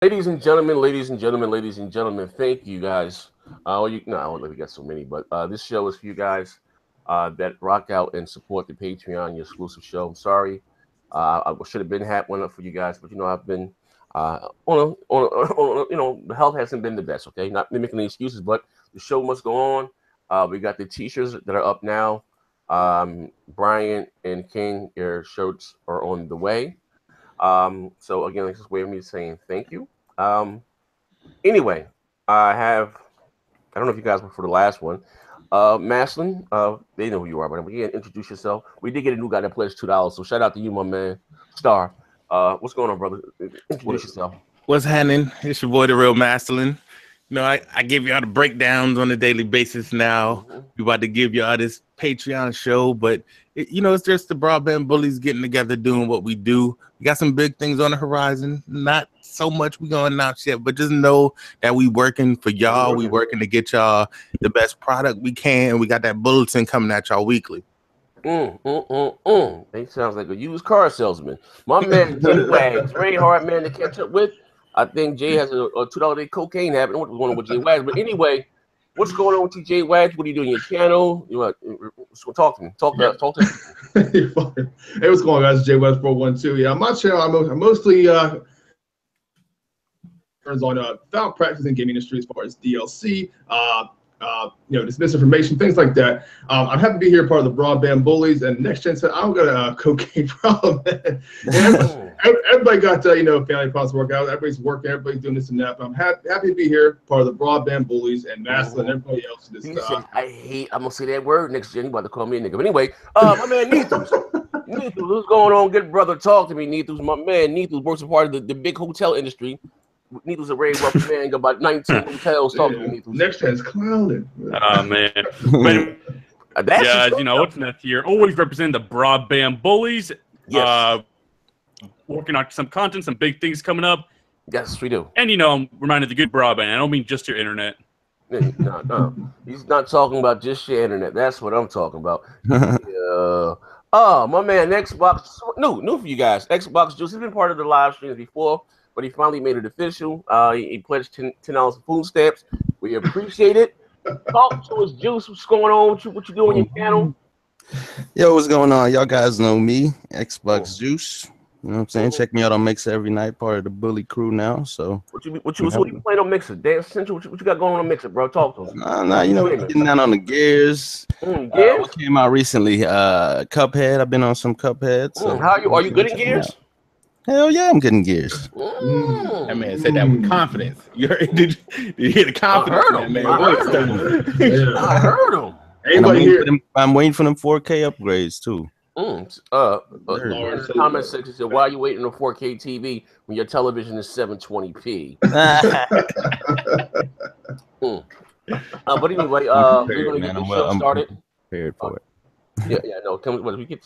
ladies and gentlemen, thank you guys. I don't know if you got so many, but this show is for you guys that rock out and support the Patreon, your exclusive show. I'm sorry, I should have been had one up for you guys, but I've been the health hasn't been the best. Okay, not making any excuses, but the show must go on. We got the T-shirts that are up now. Brian and King, your shirts are on the way. So again, this is way of me saying thank you. Um, anyway, I don't know if you guys were for the last one. Maslin, they know who you are, but again, introduce yourself. We did get a new guy that pledged $2, so shout out to you, my man, Star. What's going on, brother? Introduce yourself. What's happening? It's your boy, the real Maslin. I give y'all the breakdowns on a daily basis now. We about to give y'all this Patreon show, but it's just the Broadband Bullies getting together, doing what we do. We got some big things on the horizon. Not so much we gonna announce yet, but just know that we working for y'all. We working to get y'all the best product we can. We got that bulletin coming at y'all weekly. He sounds like a used car salesman. My man, Jay Wags, very hard man to catch up with. I think Jay has a $2 day cocaine habit. I don't know what's going on with Jay Wags, but anyway, what's going on with you, Jay Wags? What are you doing on your channel? Talk to me. Talk to me. Hey, what's going on, guys? Jay Wags 412. Yeah, on my channel, I'm mostly on foul practice in gaming industry as far as DLC, this misinformation, things like that. I'm happy to be here, part of the Broadband Bullies, and next gen said I don't got a cocaine problem. Everybody got family problems to work out. Everybody's working. Everybody's doing this and that. But I'm happy to be here, part of the Broadband Bullies, and Maslin and everybody else. I'm gonna say that word next gen. You about to call me a nigga, but anyway, my man Neethus. Neethus, what's going on? Good brother, talk to me. Neethus, my man. Neethus works a part of the big hotel industry. Needles a very rough man. Got about 19 hotels. Talking to Needles. Next gen's clowning. Oh man. What's next year? Always representing the Broadband Bullies. Yes. Working on some content, some big things coming up. Yes, we do. And I'm reminded the good broadband. I don't mean just your internet. No. He's not talking about just your internet. That's what I'm talking about. Oh, my man, Xbox. New for you guys. Xbox Juice. He's been part of the live streams before, but he finally made it official. He pledged $10 for food stamps. We appreciate it. Talk to us, Juice. What's going on? What you doing on your channel? Yo, what's going on? Y'all guys know me, Xbox Juice. You know what I'm saying? Check me out on Mixer every night, part of the Bully crew now. So what you playing on Mixer? Dance Central. What you got going on Mixer, bro? Talk to us. Nah, getting down on the Gears. What came out recently? Cuphead. I've been on some Cuphead. So how are you good in Gears? Hell yeah, I'm good in Gears. That man said that with confidence. Did you hear the confidence? I heard him. I'm waiting for them 4K upgrades too. In the comment section said, why are you waiting on a 4K TV when your television is 720p? But anyway, we're gonna get the show started. Prepared for it. Yeah. No, we get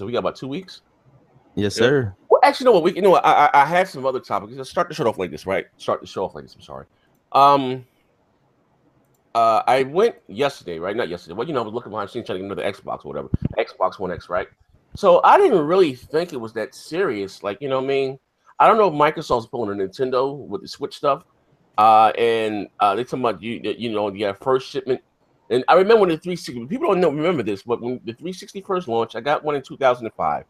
we got about 2 weeks. Yes, sir. Well, actually, I have some other topics. Let's start the show off like this, right? I'm sorry. I went yesterday, right? Not yesterday. Well, I was looking behind the scenes trying to get another Xbox or whatever. Xbox One X, right? So I didn't really think it was that serious. Like, I don't know if Microsoft's pulling a Nintendo with the Switch stuff. And they talking about the first shipment. And I remember when the 360, people don't remember this, but when the 360 first launched, I got one in 2005.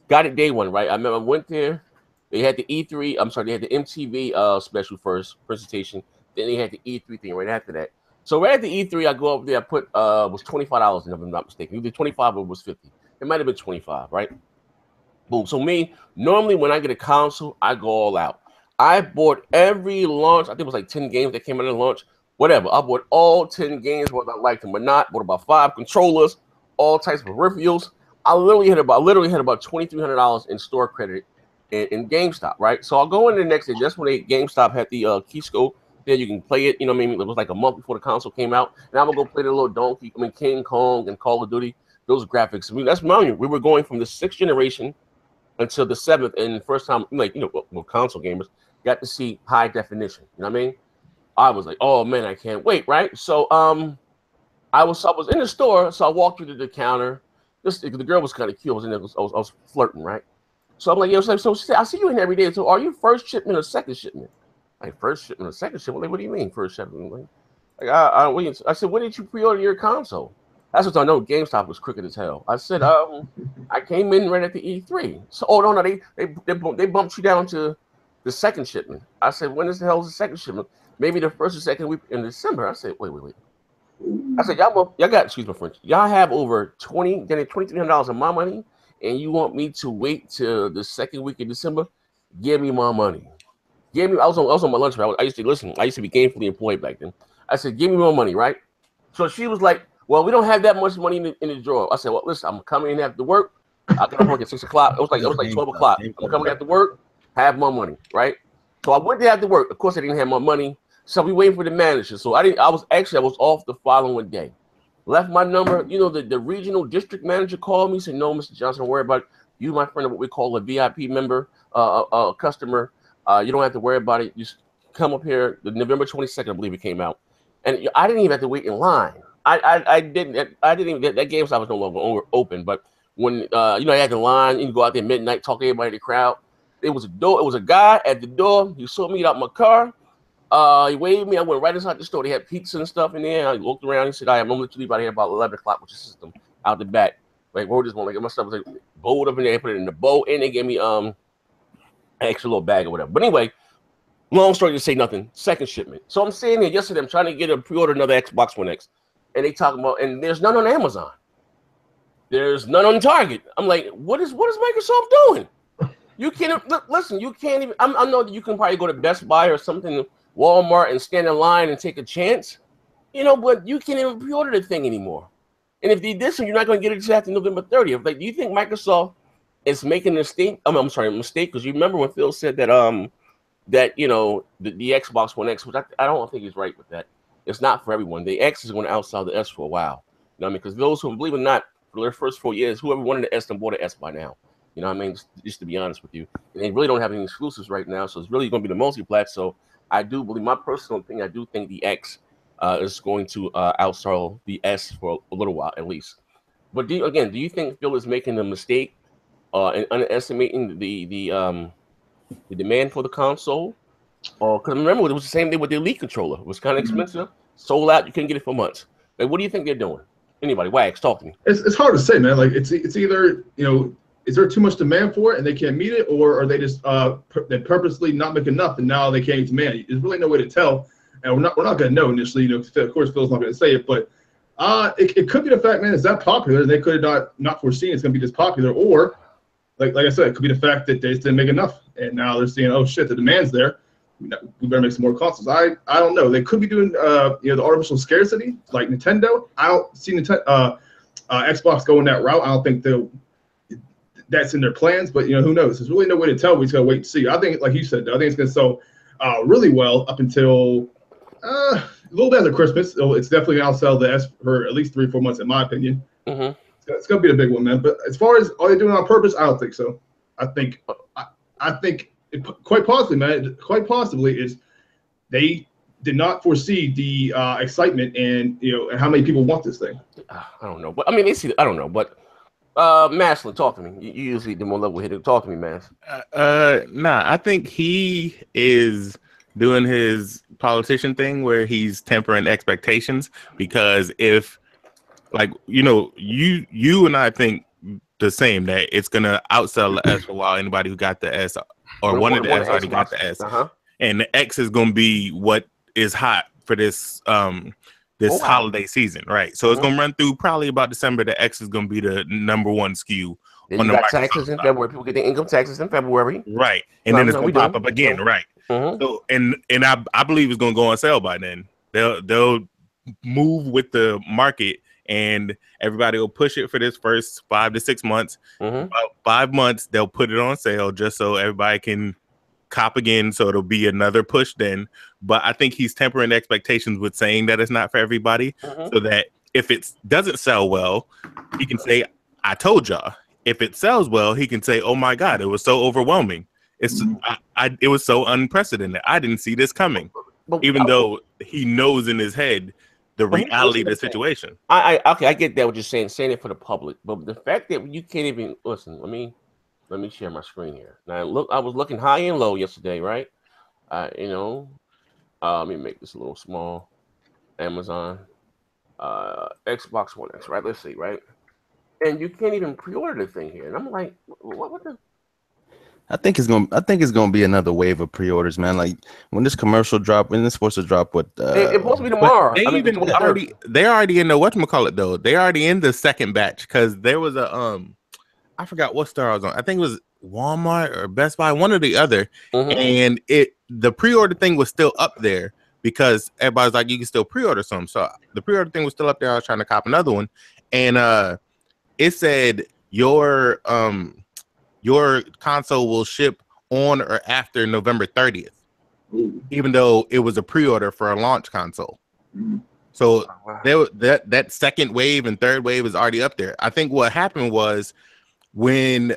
Got it day one, right? I remember I went there. They had the E3. They had the MTV special first presentation. Then they had the E3 thing right after that. So right at the E3, I go over there. I put was $25, if I'm not mistaken. Either 25 or it was 50. It might have been 25, right? Boom. So normally when I get a console, I go all out. I bought every launch. I think it was like 10 games that came out of launch. Whatever. I bought all 10 games, whether I liked them or not. Bought about 5 controllers, all types of peripherals. I literally had about $2,300 in store credit in GameStop, right? So I'll go in the next day. That's when GameStop had the Keyscope. There you can play it. It was like a month before the console came out. And I'm gonna go play the little King Kong and Call of Duty. Those graphics. That's mine. We were going from the 6th generation until the 7th, and the first time, console gamers got to see high definition. You know what I mean? I was like, oh man, I can't wait, right? So I was in the store, so I walked through the counter. The girl was kind of cute. I was flirting, right? So I'm like, yo, so she said, I see you in every day. So are you first shipment or second shipment? Like first shipment or second shipment? Like, what do you mean first shipment? I said, when did you pre-order your console? That's what I know. GameStop was crooked as hell. I said, I came in right at the E3. So, oh no, they bumped you down to the second shipment. I said, when is the hell is the second shipment? Maybe the first or second week in December. I said, wait. I said, y'all got, excuse my French, y'all have over $2,300 of my money, and you want me to wait till the second week of December? Give me my money. I was on my lunch break. I used to be gainfully employed back then. I said, give me more money, right? So she was like, well, we don't have that much money in the drawer. I said, well, listen, I'm coming in after work. I got to work at 6 o'clock. It was like 12 o'clock. I'm coming after work, have my money, right? So I went there after work. Of course, I didn't have my money. So we waiting for the manager. So I was off the following day. Left my number. You know, the regional district manager called me, said, no, Mr. Johnson, don't worry about it. You, my friend, are what we call a VIP member, customer. You don't have to worry about it. You come up here. The November 22nd, I believe it came out. And I didn't even have to wait in line. I didn't even get that GameStop was no longer open. But when I had the line, you can go out there midnight, talk to everybody in the crowd. It was a guy at the door. He saw me out my car. He waved me. I went right inside the store. They had pizza and stuff in there. I looked around. He said, I'm going to let you leave out here about 11 o'clock with your system out the back. Like, where this one? Like, my stuff was like bowled up in there. Put it in the bowl, and they gave me an extra little bag or whatever. But anyway, long story to say nothing. Second shipment. So I'm sitting there yesterday. I'm trying to get a pre-order another Xbox One X, and they talking about, and there's none on Amazon. There's none on Target. I'm like, what is Microsoft doing? You can't listen. You can't even. I know that you can probably go to Best Buy or something, Walmart, and stand in line and take a chance, but you can't even pre-order the thing anymore. And if they did so, you're not going to get it until after November 30th. Like, do you think Microsoft is making a mistake? A mistake, because you remember when Phil said that the Xbox One X, which I don't think he's right with that. It's not for everyone. The X is going to outsell the S for a while. You know what I mean? Because those who, believe it or not, for their first 4 years, whoever wanted the S done bought the S by now. You know what I mean? Just to be honest with you. And they really don't have any exclusives right now, so it's really going to be the multi-plat. So I do believe, my personal opinion, I do think the X is going to outsell the S for a little while at least. But do you think Phil is making a mistake and underestimating the demand for the console? Because remember, it was the same thing with the Elite controller. It was kind of expensive, sold out, you couldn't get it for months. Like, what do you think they're doing? Anybody, Wags, talk to me. It's hard to say, man. Like, it's either, is there too much demand for it and they can't meet it, or are they just they purposely not make enough and now they can't demand? There's really no way to tell, and we're not going to know initially. Of course, Phil's not going to say it, but it could be the fact, man, it's that popular. They could have not foreseen it's going to be this popular, or like I said, it could be the fact that they just didn't make enough, and now they're seeing, oh shit, the demand's there. We better make some more consoles. I don't know. They could be doing the artificial scarcity like Nintendo. I don't see Xbox going that route. I don't think that's in their plans, but who knows? There's really no way to tell. We just gotta wait and see. I think, like you said, I think it's gonna sell really well up until a little bit after Christmas. It's definitely gonna outsell the S for at least 3 or 4 months, in my opinion. Mm-hmm. It's gonna be the big one, man. But as far as are they doing it on purpose, I don't think so. I think quite possibly, man. Quite possibly is they did not foresee the excitement and and how many people want this thing. I don't know, but I mean, I don't know, but. Maslin, talk to me. You usually the more level hitter. Talk to me, man. Nah, I think he is doing his politician thing where he's tempering expectations, because if, like, you and I think the same, that it's gonna outsell the S for a while. Anybody who got the S or wanted the S already got the S, and the X is gonna be what is hot for this holiday season, right? So it's gonna run through probably about December. The X is gonna be the #1 SKU. Then you got taxes in February. People get their income taxes in February, right? And then it's gonna pop up again, right? So and I believe it's gonna go on sale by then. They'll move with the market, and everybody will push it for this first 5 to 6 months. About 5 months, they'll put it on sale just so everybody can cop again, so it'll be another push then. But I think he's tempering expectations with saying that it's not for everybody, so that if it doesn't sell well, he can say, I told y'all. If it sells well, he can say, oh my God, it was so overwhelming. It was so unprecedented. I didn't see this coming. Even though he knows in his head the reality of the situation. Okay, I get that what you're saying it for the public, but the fact that you can't even listen, I mean, Let me share my screen here. Now look, I was looking high and low yesterday, right? Let me make this a little small. Amazon, Xbox One X, right? Let's see, right? And you can't even pre-order the thing here. And I'm like, what the? I think it's gonna be another wave of pre-orders, man. Like when this commercial drop, when it's supposed to drop with It's supposed to be But tomorrow. they I mean, the even 23rd. they're already in the whatchamacallit though. They're already in the second batch because there was a I forgot what store I was on. I think it was Walmart or Best Buy, one or the other. And the pre-order thing was still up there because everybody's like, you can still pre-order some. So the pre-order thing was still up there. I was trying to cop another one, and it said your console will ship on or after November 30th, even though it was a pre-order for a launch console. So there that second wave and third wave is already up there. I think what happened was when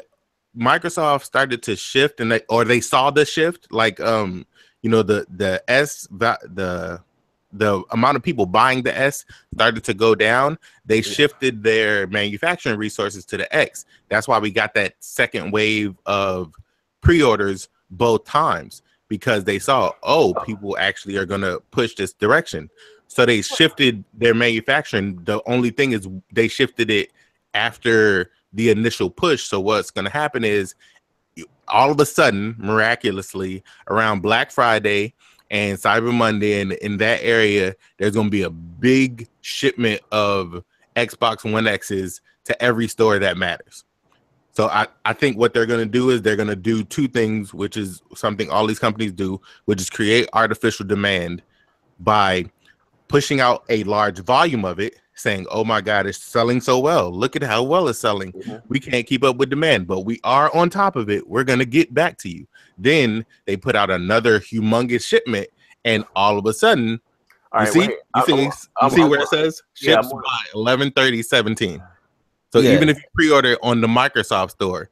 Microsoft started to shift and they saw the shift, like the amount of people buying the S started to go down. They shifted their manufacturing resources to the X. That's why we got that second wave of pre-orders both times, because they saw, people actually are going to push this direction. So they shifted their manufacturing. The only thing is they shifted it after the initial push. So what's going to happen is all of a sudden, miraculously, around Black Friday and Cyber Monday, and in that area, there's going to be a big shipment of Xbox One X's to every store that matters. So I think what they're going to do is they're going to do two things, which is something all these companies do, which is create artificial demand by pushing out a large volume of it, saying, oh my God, it's selling so well. Look at how well it's selling. We can't keep up with demand, but we are on top of it. We're going to get back to you. Then they put out another humongous shipment, and all of a sudden, you see where it says ships by 11/30/17. So even if you pre-order on the Microsoft store,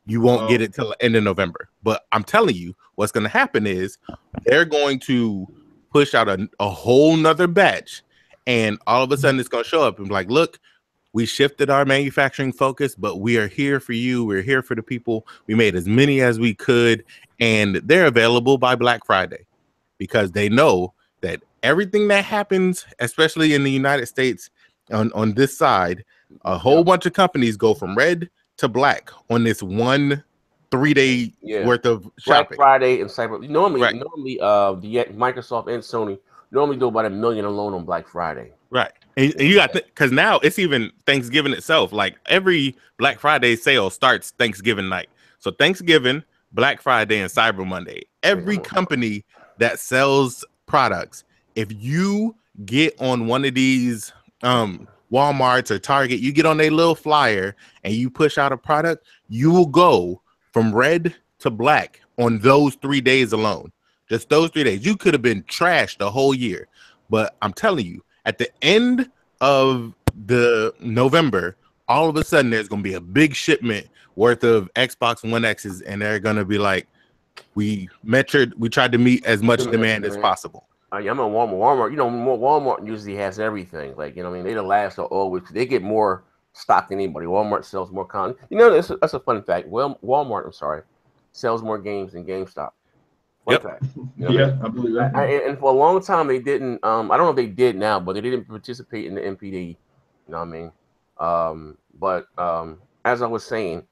you won't get it till the end of November. But I'm telling you, what's going to happen is they're going to push out a whole nother batch, and all of a sudden it's going to show up and be like, look, we shifted our manufacturing focus, but we are here for you. We're here for the people. We made as many as we could, and they're available by Black Friday, because they know that everything that happens, especially in the United States on this side, a whole bunch of companies go from red to black on this 1 3-day worth of shopping. Black Friday and Cyber. Normally, the Microsoft and Sony normally do about $1 million alone on Black Friday. Right. And you got, because now it's even Thanksgiving itself. Like every Black Friday sale starts Thanksgiving night. So Thanksgiving, Black Friday, and Cyber Monday. Every company that sells products, if you get on one of these Walmart's or Target, you get on a little flyer and you push out a product, you will go from red to black on those 3 days alone. Just those 3 days. You could have been trashed the whole year. But I'm telling you, at the end of the November, all of a sudden there's going to be a big shipment worth of Xbox One X's, and they're going to be like, we tried to meet as much demand as possible. I'm at Walmart. Walmart usually has everything. Like, I mean, they the last to always. They get more stock than anybody. Walmart sells more content. That's a fun fact. Well, Walmart, sells more games than GameStop. Fun fact. I believe that. And for a long time, they didn't. I don't know if they did now, but they didn't participate in the MPD. You know what I mean? But as I was saying,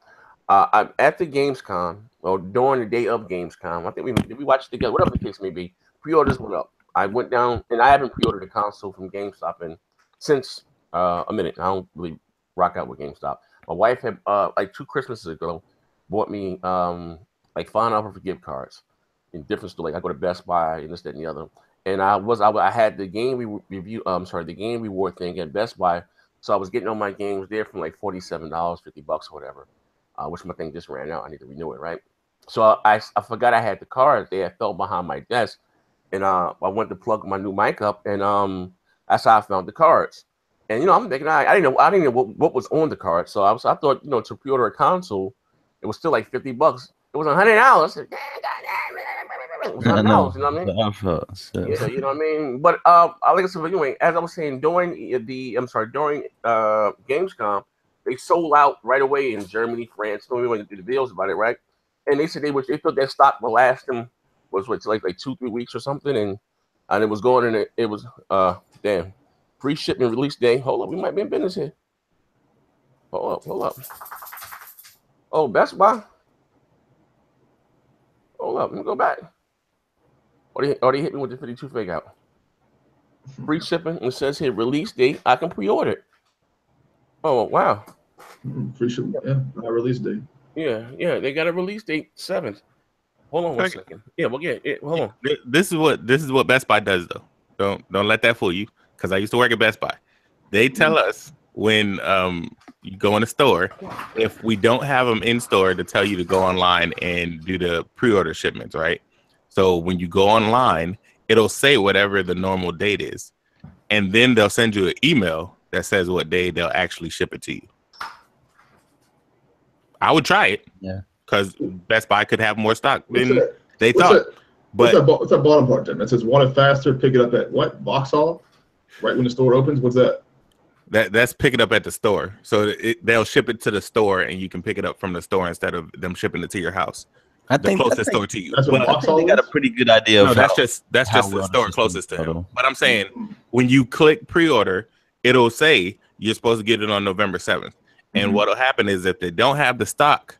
I'm at the Gamescom, or during the day of Gamescom. I think we watched it together. Whatever the case may be, pre-orders went up. I went down, and I haven't pre-ordered a console from GameStop since a minute. I don't really rock out with GameStop. My wife had like 2 Christmases ago bought me like fine offer for gift cards in different stores. Like I go to Best Buy and this, that, and the other. And I had the game review. The game reward thing at Best Buy. So I was getting all my games there from like $47, $50 or whatever. Which my thing just ran out. I need to renew it, right? So I forgot I had the cards there. I fell behind my desk. And I went to plug my new mic up, and that's how I found the cards. And I'm thinking I didn't know what was on the card. So I thought to pre-order a console, it was still like $50. It was $100. It was $100. You know what I mean? Yeah, you know what I mean. But like I said, anyway, as I was saying, during Gamescom, they sold out right away in Germany, France. So we went to do the deals about it, right? And they said they thought that stock will last them was like 2-3 weeks or something, and it was going and it was damn free shipment release day. Hold up, we might be in business here. Hold up. Oh, Best Buy. Hold up, let me go back. Or they hit me with the 52 fake out. Free shipping. It says here release date. I can pre-order it. Oh wow. Free shipping. Yeah, release date. Yeah. They got a release date 7th. Hold on one second. Yeah, well, hold on. This is what Best Buy does though. Don't let that fool you. Because I used to work at Best Buy. They tell us when you go in a store, if we don't have them in store, to tell you to go online and do the pre-order shipments, right? So when you go online, it'll say whatever the normal date is, and then they'll send you an email that says what day they'll actually ship it to you. I would try it, because Best Buy could have more stock than they thought. What's that bottom part then? It says want it faster, pick it up at what? Vauxhall? Right when the store opens? What's that? That's pick it up at the store. So they'll ship it to the store, and you can pick it up from the store instead of them shipping it to your house. I think closest store to you. That's what Vauxhall they got a pretty good idea of that's just the store closest to him. But I'm saying when you click pre-order, it'll say you're supposed to get it on November 7th. And what'll happen is if they don't have the stock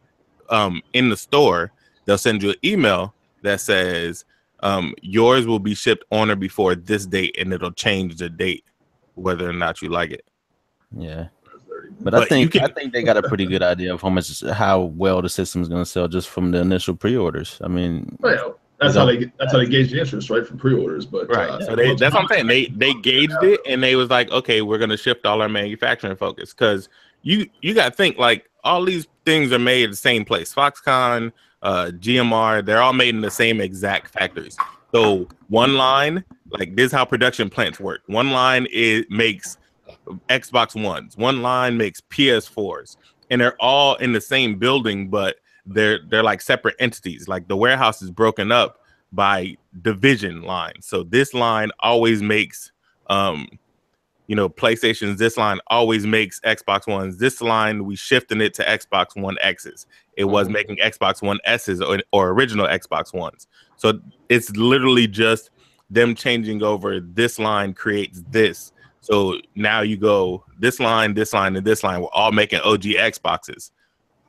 in the store, they'll send you an email that says yours will be shipped on or before this date, and it'll change the date whether or not you like it. Yeah. But I think they got a pretty good idea of how well the system's going to sell just from the initial pre-orders. I mean, that's how they gauge the interest, right, from pre-orders. But so that's what I'm saying. They gauged it, and they was like, okay, we're going to shift all our manufacturing focus, because you got to think like all these things are made at the same place. Foxconn, GMR, they're all made in the same exact factories. So one line, like this is how production plants work. One line makes Xbox Ones, one line makes PS4s, and they're all in the same building, but they're like separate entities. Like the warehouse is broken up by division lines. So this line always makes PlayStations. This line always makes Xbox Ones. This line we shifting it to Xbox One X's. It was making Xbox One S's or original Xbox Ones. So it's literally just them changing over. This line creates this. So now you go this line, and this line. We're all making OG Xboxes.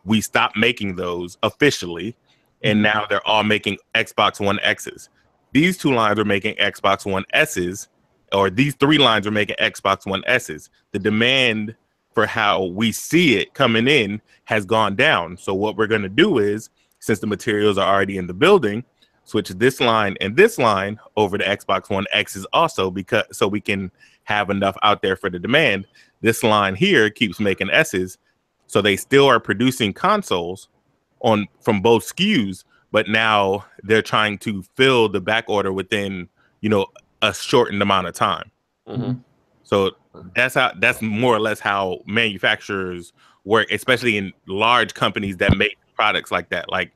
We stopped making those officially, and now they're all making Xbox One X's. These two lines are making Xbox One S's, or these three lines are making Xbox One S's. The demand for how we see it coming in has gone down. So what we're going to do is, since the materials are already in the building, switch this line and this line over to Xbox One X's also, so we can have enough out there for the demand. This line here keeps making S's, so they still are producing consoles from both SKUs, but now they're trying to fill the back order within a shortened amount of time. So that's more or less how manufacturers work, especially in large companies that make products like that. Like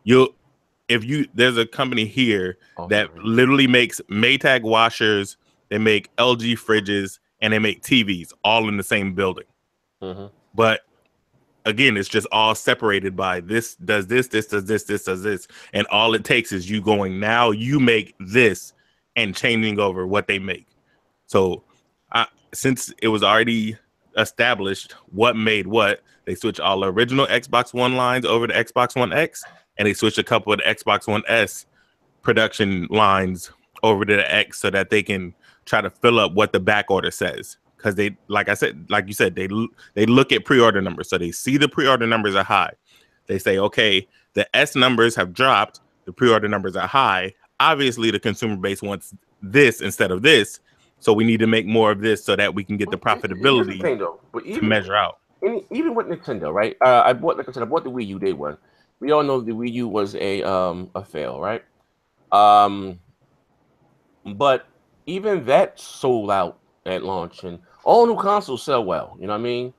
there's a company here that literally makes Maytag washers, they make LG fridges, and they make TVs all in the same building. But again, it's just all separated by this does this does this. And all it takes is you going, now you make this, and changing over what they make. So since it was already established what made what, they switched all the original Xbox One lines over to Xbox One X, and they switched a couple of the Xbox One S production lines over to the X so that they can try to fill up what the back order says. Because they, like you said, they look at pre-order numbers. So they see the pre-order numbers are high. They say, okay, the S numbers have dropped, the pre-order numbers are high. Obviously, the consumer base wants this instead of this. So we need to make more of this so that we can get the profitability to measure out. Even with Nintendo, right? I bought the Wii U day one. We all know the Wii U was a fail, right? But even that sold out at launch, and all new consoles sell well. You know what I mean?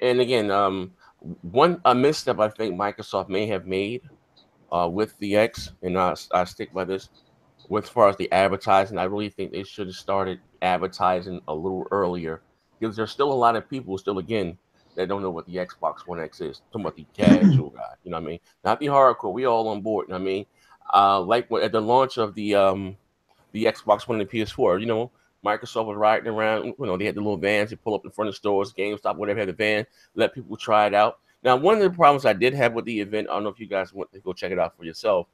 And again, a misstep I think Microsoft may have made with the X, and I stick by this. With as far as the advertising, I really think they should have started advertising a little earlier, because there's still a lot of people who still, again, that don't know what the Xbox One X is. I'm talking about the casual guy, you know what I mean? Not the hardcore. We all on board, you know what I mean? Like at the launch of the Xbox One and the PS4, you know, Microsoft was riding around, you know, they had the little vans, they pull up in front of stores, GameStop, whatever, had the van, let people try it out. Now, one of the problems I did have with the event, I don't know if you guys want to go check it out for yourself.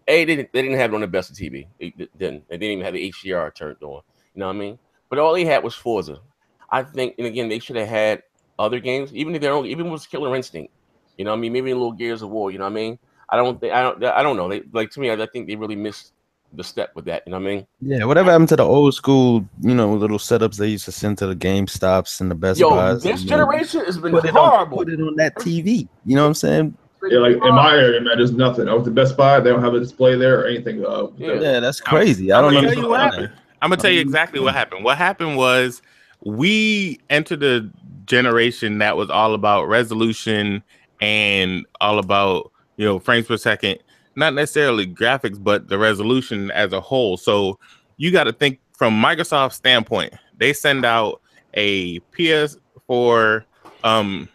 They didn't have it on the best of TV. They didn't even have the HDR turned on. You know what I mean? But all they had was Forza. I think, and again, they should have had other games, even if even was Killer Instinct. You know what I mean? Maybe a little Gears of War. You know what I mean? I don't know. They, like, to me, I think they really missed the step with that. You know what I mean? Yeah. Whatever happened to the old school, you know, little setups they used to send to the GameStops and the Best Buys? This generation has been put horrible. Put it on that TV. You know what I'm saying? Yeah, like in my area, man, there's nothing. Over the Best Buy, they don't have a display there or anything. Yeah, that's crazy. I don't know. Tell you what happened. I'm gonna tell you exactly what happened. What happened was we entered a generation that was all about resolution and all about, you know, frames per second, not necessarily graphics, but the resolution as a whole. So you got to think from Microsoft's standpoint. They send out a PS4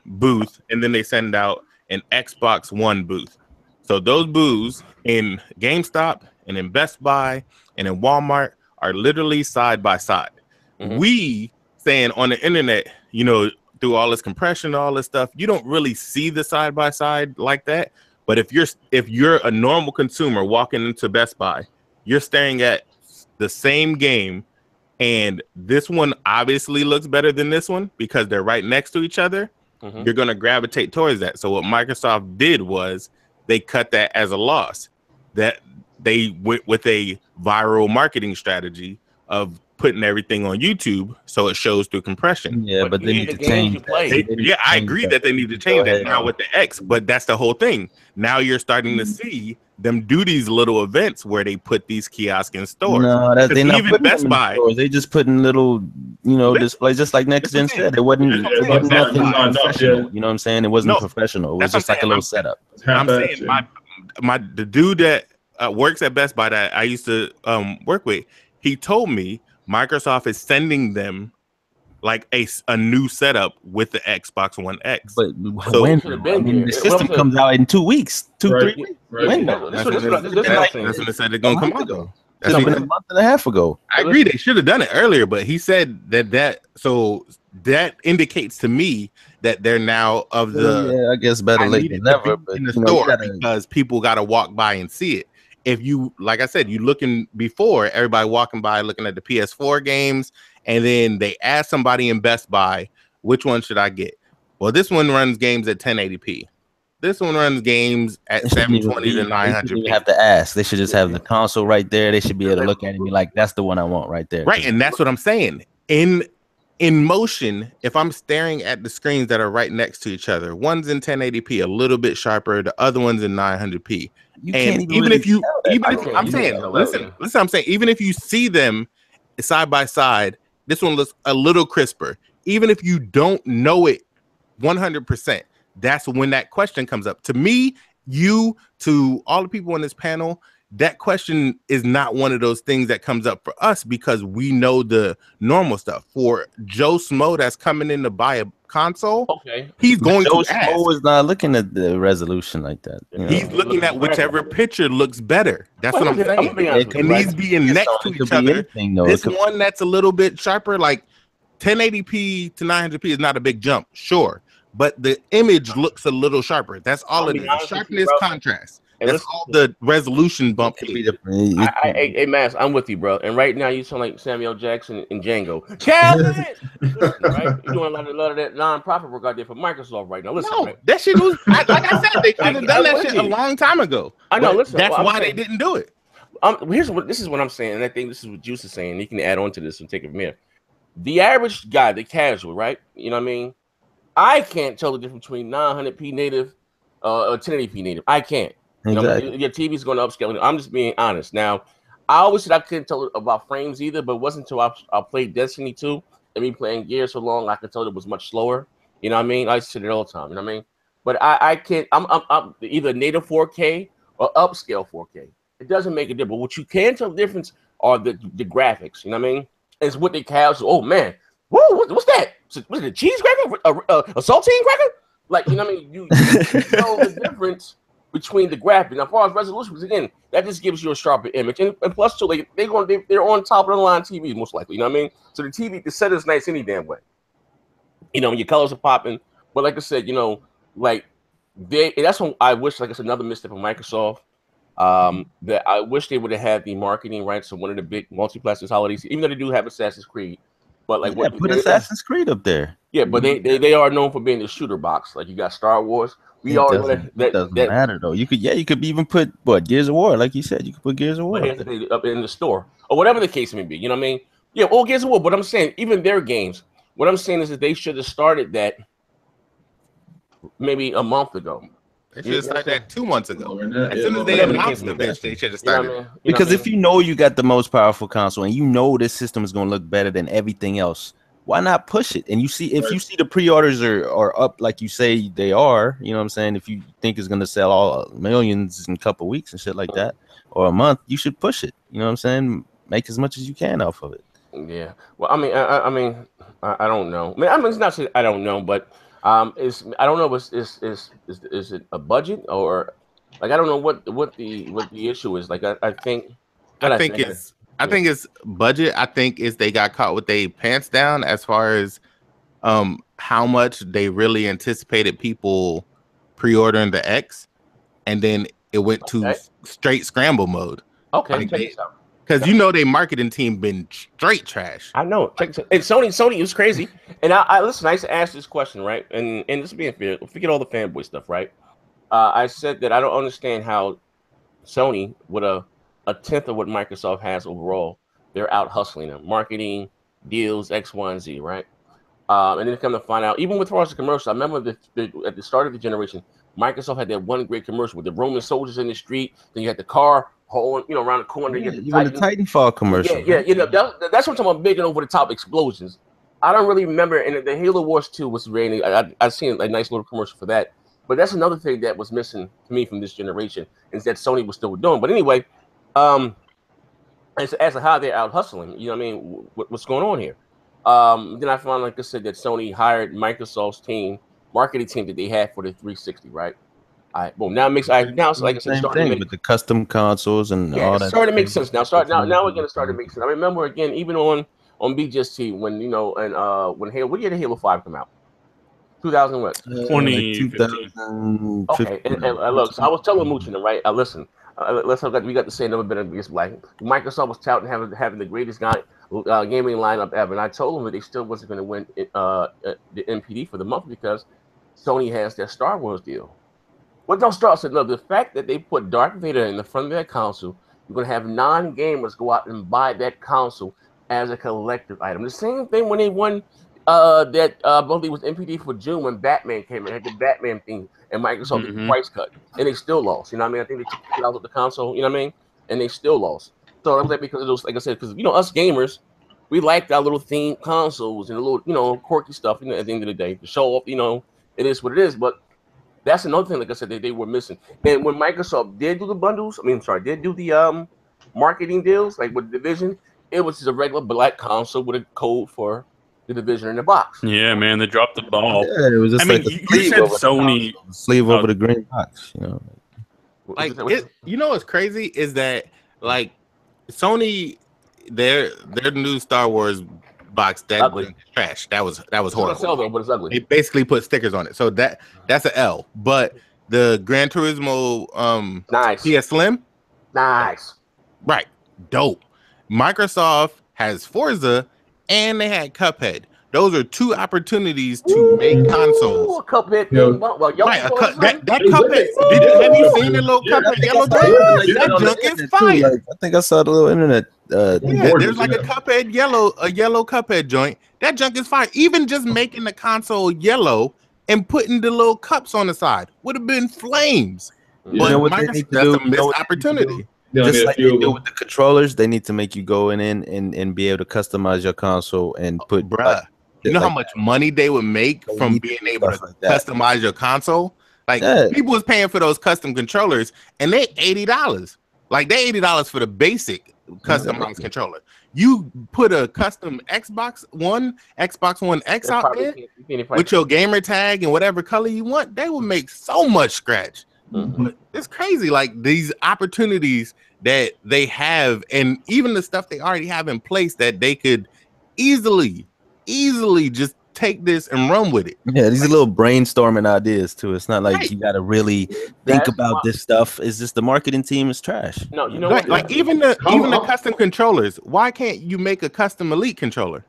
booth, and then they send out an Xbox One booth. So those booths in GameStop and in Best Buy and in Walmart are literally side by side. We saying on the internet, you know, through all this compression, all this stuff, you don't really see the side by side like that. But if you're a normal consumer walking into Best Buy, you're staring at the same game, and this one obviously looks better than this one because they're right next to each other. You're going to gravitate towards that. So what Microsoft did was they cut that as a loss. That they went with a viral marketing strategy of putting everything on YouTube so it shows through compression. Yeah, but they need to change that. I agree that they need to change that now with the X, but that's the whole thing. Now you're starting to see them do these little events where they put these kiosks in stores. No, they're not even putting Best them in Buy. stores. They just putting little, you know, displays, just like Next Gen said. It wasn't nothing professional. You know what I'm saying? It wasn't professional. It was just like a little setup. I'm saying the dude that works at Best Buy that I used to work with, he told me Microsoft is sending them like a new setup with the Xbox One X. But so when the system comes out in 2 weeks, 3 weeks. When? That's when they said they're gonna come out though. It's been a month and a half ago. I agree they should have done it earlier, but he said that indicates to me that they're now of the I guess better late than never, but in the store because people got to walk by and see it. If you, like I said, you looking before, everybody walking by looking at the PS4 games, and then they ask somebody in Best Buy, which one should I get? Well, this one runs games at 1080p. This one runs games at 720 to 900. You have to ask. They should just have the console right there. They should be able to look at it and be like, "That's the one I want right there." Right, and that's what I'm saying. In motion, if I'm staring at the screens that are right next to each other, one's in 1080p, a little bit sharper, the other one's in 900p. And even if I'm saying, even if you see them side by side, this one looks a little crisper. Even if you don't know it 100%, that's when that question comes up. To me, to all the people on this panel, that question is not one of those things that comes up for us because we know the normal stuff. For Joe Smo that's coming in to buy a console, he's going to ask. Joe Smo is not looking at the resolution like that. He's looking at whichever picture looks better. That's what I'm saying. And these being next to each other. This one that's a little bit sharper, like 1080p to 900p is not a big jump, sure. But the image looks a little sharper. That's all it is. Sharpness, contrast. That's all the resolution bump. Hey, Mass, I'm with you, bro. And right now, you sound like Samuel Jackson and Django. Challenge! Listen, right? You're doing a lot of that non-profit work out there for Microsoft right now. Listen, no, that shit was, like I said, they could have done that shit a long time ago. I know, listen. That's why they didn't do it. This is what I'm saying, and I think this is what Juice is saying. You can add on to this and take it from here. The average guy, the casual, right? You know what I mean? I can't tell the difference between 900p native or 1080p native. I can't. Exactly. You know, your TV's going to upscale. I'm just being honest. Now, I always said I couldn't tell about frames either, but it wasn't until I played Destiny 2 and me playing Gears so long I could tell it was much slower. You know what I mean? I said it all the time. You know what I mean? But I can't. I'm either native 4K or upscale 4K. It doesn't make a difference. What you can tell the difference are the graphics. You know what I mean? It's what they casual. Oh man, whoa, what's that? Was it a cheese cracker? A saltine cracker? Like, you know what I mean? You know the difference between the graphics. Now, as far as resolution, because again, that just gives you a sharper image. And plus, too, like, they're on top of the line TV, most likely. You know what I mean? So the TV, the set is nice any damn way. You know, your colors are popping. But like I said, you know, like, and that's when I wish, like, it's another mistake from Microsoft. That I wish they would have had the marketing rights to one of the big multi-platform holidays, even though they do have Assassin's Creed. But like, yeah, put Assassin's Creed up there. Yeah, but they are known for being the shooter box. Like, you got Star Wars. We all know that doesn't matter though. You could even put Gears of War, like you said. You could put Gears of War up in the store or whatever the case may be. You know what I mean? Yeah, all Gears of War. But I'm saying even their games. What I'm saying is that they should have started that maybe a month ago. They should have started that 2 months ago. As soon as they announced the bench, they should have started. You know because if you know you got the most powerful console and you know this system is going to look better than everything else, why not push it? And you see, if you see the pre-orders are up like you say they are, you know what I'm saying? If you think it's going to sell all millions in a couple of weeks and shit like that, or a month, you should push it. You know what I'm saying? Make as much as you can off of it. Yeah. Well, I mean, I don't know. I mean, it's not I don't know, but I don't know. Is it a budget or like I don't know what the issue is. Like I think it's budget. I think is they got caught with their pants down as far as how much they really anticipated people pre-ordering the X, and then it went to straight scramble mode. Okay, because you know their marketing team been straight trash. I know. And Sony was crazy. And I listen. I used to ask this question, right? And this being fair, forget all the fanboy stuff, right? I said that I don't understand how Sony with a tenth of what Microsoft has overall, they're out hustling them, marketing, deals, X, Y, and Z, right? And then come to find out, even with far as the commercial, I remember at the start of the generation, Microsoft had that one great commercial with the Roman soldiers in the street. Then you had the car around the corner. Yeah, you had the Titanfall commercial. Yeah. You know, that's what I'm talking about, big and over the top explosions. I don't really remember. And the Halo Wars 2 was raining. I seen a nice little commercial for that. But that's another thing that was missing to me from this generation is that Sony was still doing. But anyway, as to how they're out hustling, you know what I mean? What's going on here? Then I found, like I said, that Sony hired Microsoft's marketing team that they had for the 360, right? Well, now it makes now it's like I said, starting to make with the custom consoles and all that. Starting to make sense now. Now we're gonna start to make sense. I remember again, even on BGST when when Halo, what year did Halo 5 come out? 2000 what? 2015. Okay, and look, so I was telling Mooch, right? Listen, we got to say another bit of this. Like Microsoft was touting having the greatest gaming lineup ever, and I told them that they still wasn't going to win the NPD for the month because Sony has their Star Wars deal. What don't start said, no, the fact that they put Darth Vader in the front of their console, you're going to have non-gamers go out and buy that console as a collective item. The same thing when they won I believe it was NPD for June when Batman came in, had the Batman theme, and Microsoft did the price cut, and they still lost. You know what I mean? I think they took it out of the console, you know what I mean? And they still lost. So I'm like, because of those, like I said, because us gamers, we like our little themed consoles and a little, quirky stuff, at the end of the day, to show off, it is what it is. But that's another thing, like I said, they were missing. And when Microsoft did do the bundles, did do the marketing deals, like with Division, it was just a regular black console with a code for the Division in the box. Yeah, man, they dropped the ball. Yeah, it was just you said Sony sleeve over the green box, Like what's crazy is that like Sony, their new Star Wars box that was trash. That was horrible. It's sell though, but it's ugly. They basically put stickers on it, so that's an L. But the Gran Turismo nice PS Slim, nice, right, dope. Microsoft has Forza, and they had Cuphead. Those are two opportunities to make consoles. Cuphead, that Cuphead. Have you seen the little Cuphead yellow thing? That junk is fire. I think I saw the little internet. There's like a Cuphead yellow Cuphead joint. That junk is fire. Even just making the console yellow and putting the little cups on the side would have been flames. But that's a missed opportunity. Just like they do with the controllers, they need to make you go in and be able to customize your console and put. You know how much money they would make from being able to customize your console? Like people was paying for those custom controllers, and they $80. Like they $80 for the basic customized controller. You put a custom Xbox One X out there with your gamer tag and whatever color you want, they will make so much scratch. But it's crazy, like these opportunities that they have, and even the stuff they already have in place that they could easily just take this and run with it. Yeah, these are little brainstorming ideas too. It's not like you got to really think about this stuff. It's just the marketing team is trash. No, you know like, what? Like even the custom controllers. Why can't you make a custom Elite controller?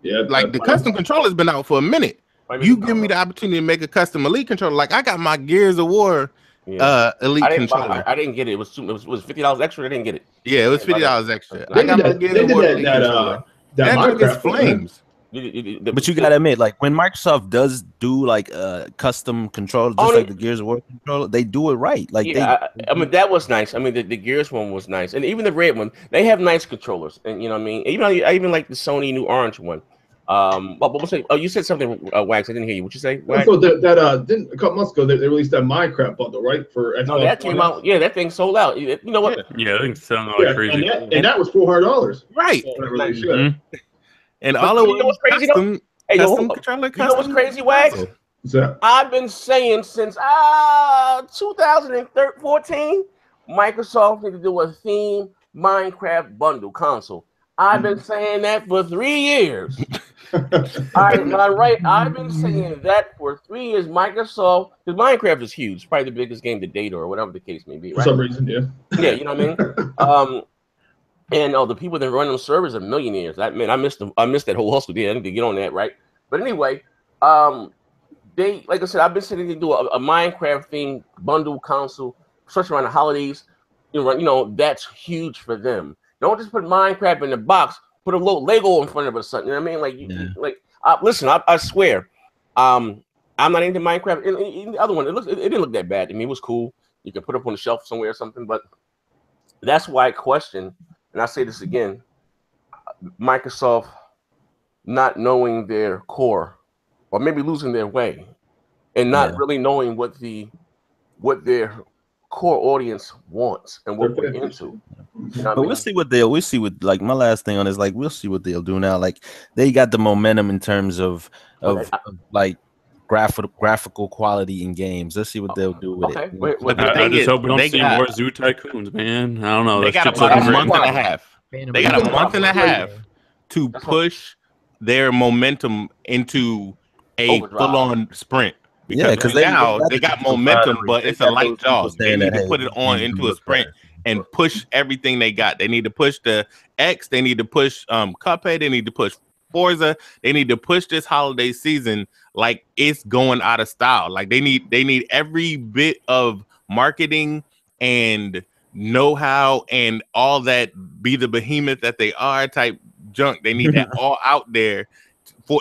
Yeah, like the custom controller's been out for a minute. You give me the opportunity to make a custom Elite controller. Like I got my Gears of War Elite controller. I didn't get it. It was $50 extra. I didn't get it. Yeah, it was $50 extra. I got my Gears of War Elite controller. That Minecraft flames. But you gotta admit, like when Microsoft does do like custom controller, just like the Gears of War controller, they do it right. Like I mean that was nice. I mean the Gears one was nice, and even the red one, they have nice controllers. And you know what I mean. I even like the Sony new orange one. You said something, Wax. I didn't hear you. What you say? Wax? So didn't a couple months ago they released that Minecraft bundle, right? For Xbox no, that came out. Yeah, that thing sold out. You know what? Yeah, I think it sounded like crazy. And that was $400. Right. And but all of you know what's crazy though? Hey, controller, you know what's crazy, Wax? I've been saying since 2014, Microsoft need to do a theme Minecraft bundle console. I've been saying that for 3 years. Am I right? I've been saying that for 3 years. Microsoft, because Minecraft is huge, it's probably the biggest game to date or whatever the case may be. Right? For some reason, yeah. Yeah, you know what I mean. And the people that run them servers are millionaires. I missed them. I missed that whole hustle. Yeah, I need to get on that, right? But anyway, they, like I said, I've been saying they do a Minecraft thing bundle console, especially around the holidays. You know, that's huge for them. Don't just put Minecraft in the box. Put a little Lego in front of it or something. You know what I mean? Listen, I swear, I'm not into Minecraft. And the other one, it didn't look that bad. I mean, it was cool. You can put it up on the shelf somewhere or something. But that's why I question. And I say this again, Microsoft not knowing their core, or maybe losing their way, and not really knowing what their core audience wants and what we're into. You know but we'll see what like my last thing on is like we'll see what they'll do now. Like they got the momentum in terms of like graphical quality in games. Let's see what they'll do with it. I just hope we don't see more Zoo Tycoons, man. I don't know. They got about a month and a half. They got a month and a half to push their momentum into a full-on sprint. Because they got momentum, but it's a light jaw. They need to put it on into a sprint and push everything they got. They need to push the X. They need to push Cuphead. They need to push Forza. They need to push this holiday season like it's going out of style. Like they need every bit of marketing and know-how and all that, be the behemoth that they are type junk. They need that all out there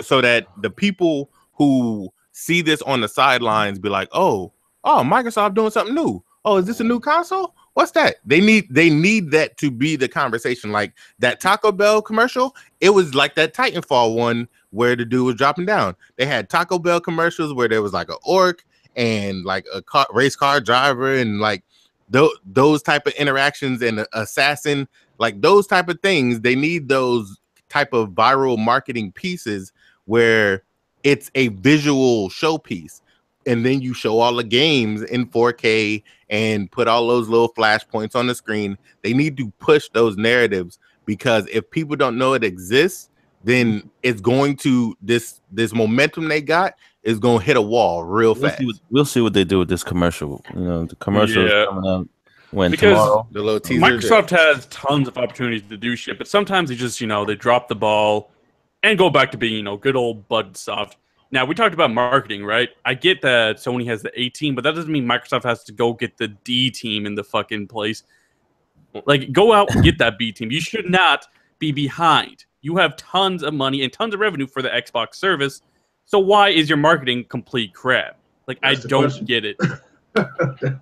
so that the people who see this on the sidelines be like, oh, Microsoft doing something new. Oh, is this a new console? What's that? They need that to be the conversation. Like that Taco Bell commercial, it was like that Titanfall one where the dude was dropping down. They had Taco Bell commercials where there was like an orc and like a race car driver and like those type of interactions and assassin, like those type of things. They need those type of viral marketing pieces where it's a visual showpiece, and then you show all the games in 4K and put all those little flashpoints on the screen. They need to push those narratives, because if people don't know it exists, then it's going to this momentum they got is going to hit a wall real fast. We'll see what they do with this commercial. You know, the commercial is coming out tomorrow. The little teaser. Microsoft has tons of opportunities to do shit, but sometimes they just, they drop the ball and go back to being, good old Budsoft. Now, we talked about marketing, right? I get that Sony has the A team, but that doesn't mean Microsoft has to go get the D team in the fucking place. Like, go out and get that B team. You should not be behind. You have tons of money and tons of revenue for the Xbox service. So why is your marketing complete crap? Like, I don't get it.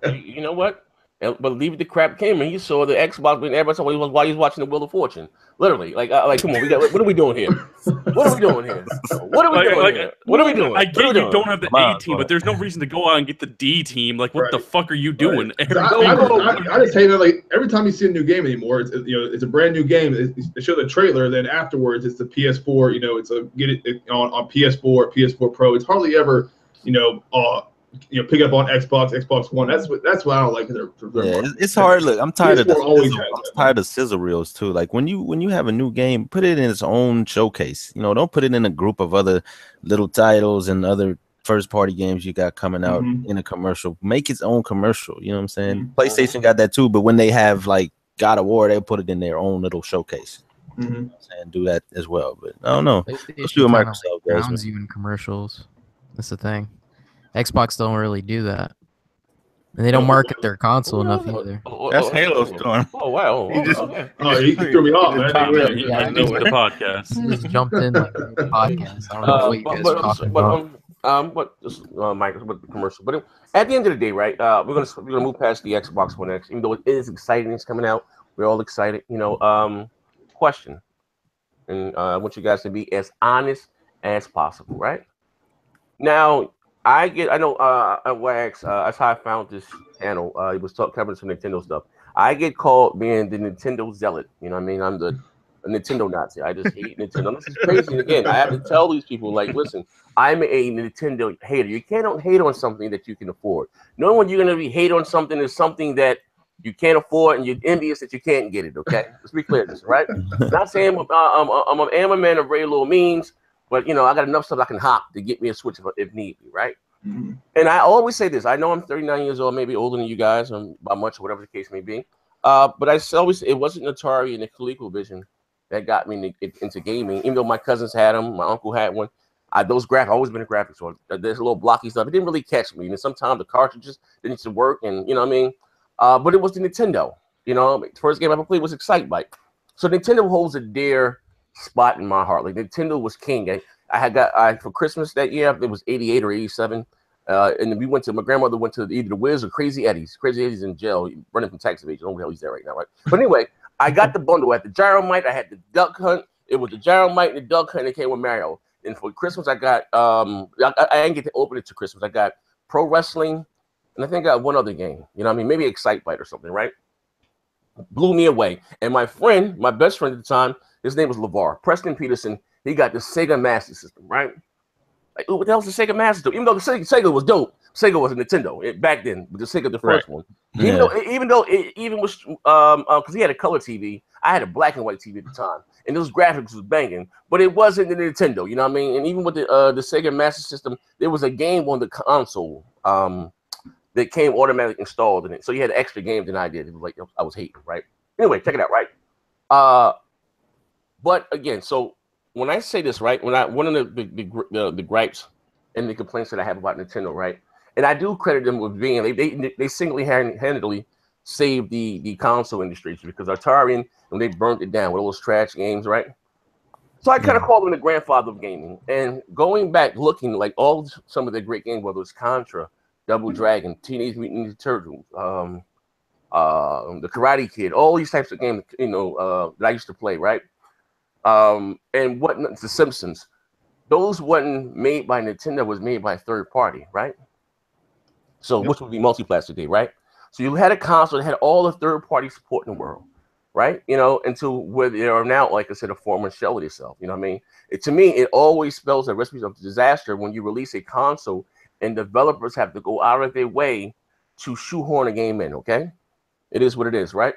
You know what? And believe the crap came and he saw the Xbox and everybody saw why he was watching the Wheel of Fortune. Literally, like come on, what are we doing here? What are we doing here? What are we doing here? What are we doing? I get you don't have the A team, but there's no reason to go out and get the D team. Like, what the fuck are you doing? I just hate that. Like every time you see a new game anymore, it's it's a brand new game. They show the trailer, then afterwards it's the PS4. It's a get it on PS4, PS4 Pro. It's hardly ever pick up on Xbox One. That's what I don't like. It's hard. Look, I'm tired of sizzle reels too. Like when you have a new game, put it in its own showcase. Don't put it in a group of other little titles and other first party games you got coming out in a commercial. Make its own commercial. You know what I'm saying? PlayStation got that too, but when they have like God of War, they put it in their own little showcase. And do that as well. But I don't know. Let's do what Microsoft does. You in commercials. That's the thing. Xbox don't really do that, and they don't market their console enough either. That's Halo Storm. Oh wow! He threw me off, man. The podcast. He just jumped in like the podcast. I don't know what you guys are talking about. With the commercial. But at the end of the day, right? We're gonna move past the Xbox One X, even though it is exciting. It's coming out. We're all excited. Question, and I want you guys to be as honest as possible, right? Now. I know Wax, that's how I found this channel. It was covering some Nintendo stuff. I get called being the Nintendo zealot. You know what I mean? I'm the Nintendo Nazi. I just hate Nintendo. This is crazy. And again, I have to tell these people, like, listen, I'm a Nintendo hater. You can't hate on something that you can afford. No one you're going to be hate on something is something that you can't afford and you're envious that you can't get it, okay? Let's be clear this, right? Not saying I'm a man of very little means, but, I got enough stuff I can hop to get me a Switch if need be, right? And I always say this. I know I'm 39 years old, maybe older than you guys, by much, or whatever the case may be. But I always it wasn't Atari and the ColecoVision that got me into gaming, even though my cousins had them, my uncle had one. Those graphics, always been a graphics one. There's a little blocky stuff. It didn't really catch me. And sometimes the cartridges didn't work, and you know what I mean? But it was the Nintendo. The first game I ever played was Excitebike. So Nintendo holds a dear spot in my heart. Like Nintendo was king. I got for Christmas that year, it was 88 or 87. And my grandmother went to either the Wiz or Crazy Eddie's. Crazy Eddie's in jail, running from tax evasion. I don't know where the hell he's there right now, right? But anyway, I got the bundle. I had the Gyromite, I had the Duck Hunt. It was the Gyromite and the Duck Hunt, and it came with Mario. And for Christmas, I got I didn't get to open it to Christmas. I got Pro Wrestling, and I think I got one other game. You know what I mean? Maybe Excitebike or something, right? Blew me away. And my friend, my best friend at the time, his name was LeVar. Preston Peterson, he got the Sega Master System, right? Like, what the hell's the Sega Master System? Even though the Sega was dope, Sega was a Nintendo back then, but the Sega, the first one. Even though it even was, because he had a color TV, I had a black and white TV at the time, and those graphics was banging, but it wasn't the Nintendo, you know what I mean? And even with the Sega Master System, there was a game on the console that came automatically installed in it, so you had extra games than I did. It was like I was hating, right? Anyway, check it out, right? But again, so when I say this, right, one of the gripes and the complaints that I have about Nintendo, right, and I do credit them with being they single-handedly saved the console industry, because Atari, when they burnt it down with all those trash games, right? So I kind of call them the grandfather of gaming. And going back, looking like some of the great games, whether it's Contra, Double Dragon, Teenage Mutant Ninja Turtles, the Karate Kid, all these types of games, that I used to play, right? And the Simpsons, those wasn't made by Nintendo, was made by a third party, right? So which would be Multiplat today, right? So you had a console that had all the third party support in the world, right? Until where they are now, like I said, a former shell of itself. You know what I mean? To me, it always spells a recipe of disaster when you release a console and developers have to go out of their way to shoehorn a game in, okay? It is what it is, right?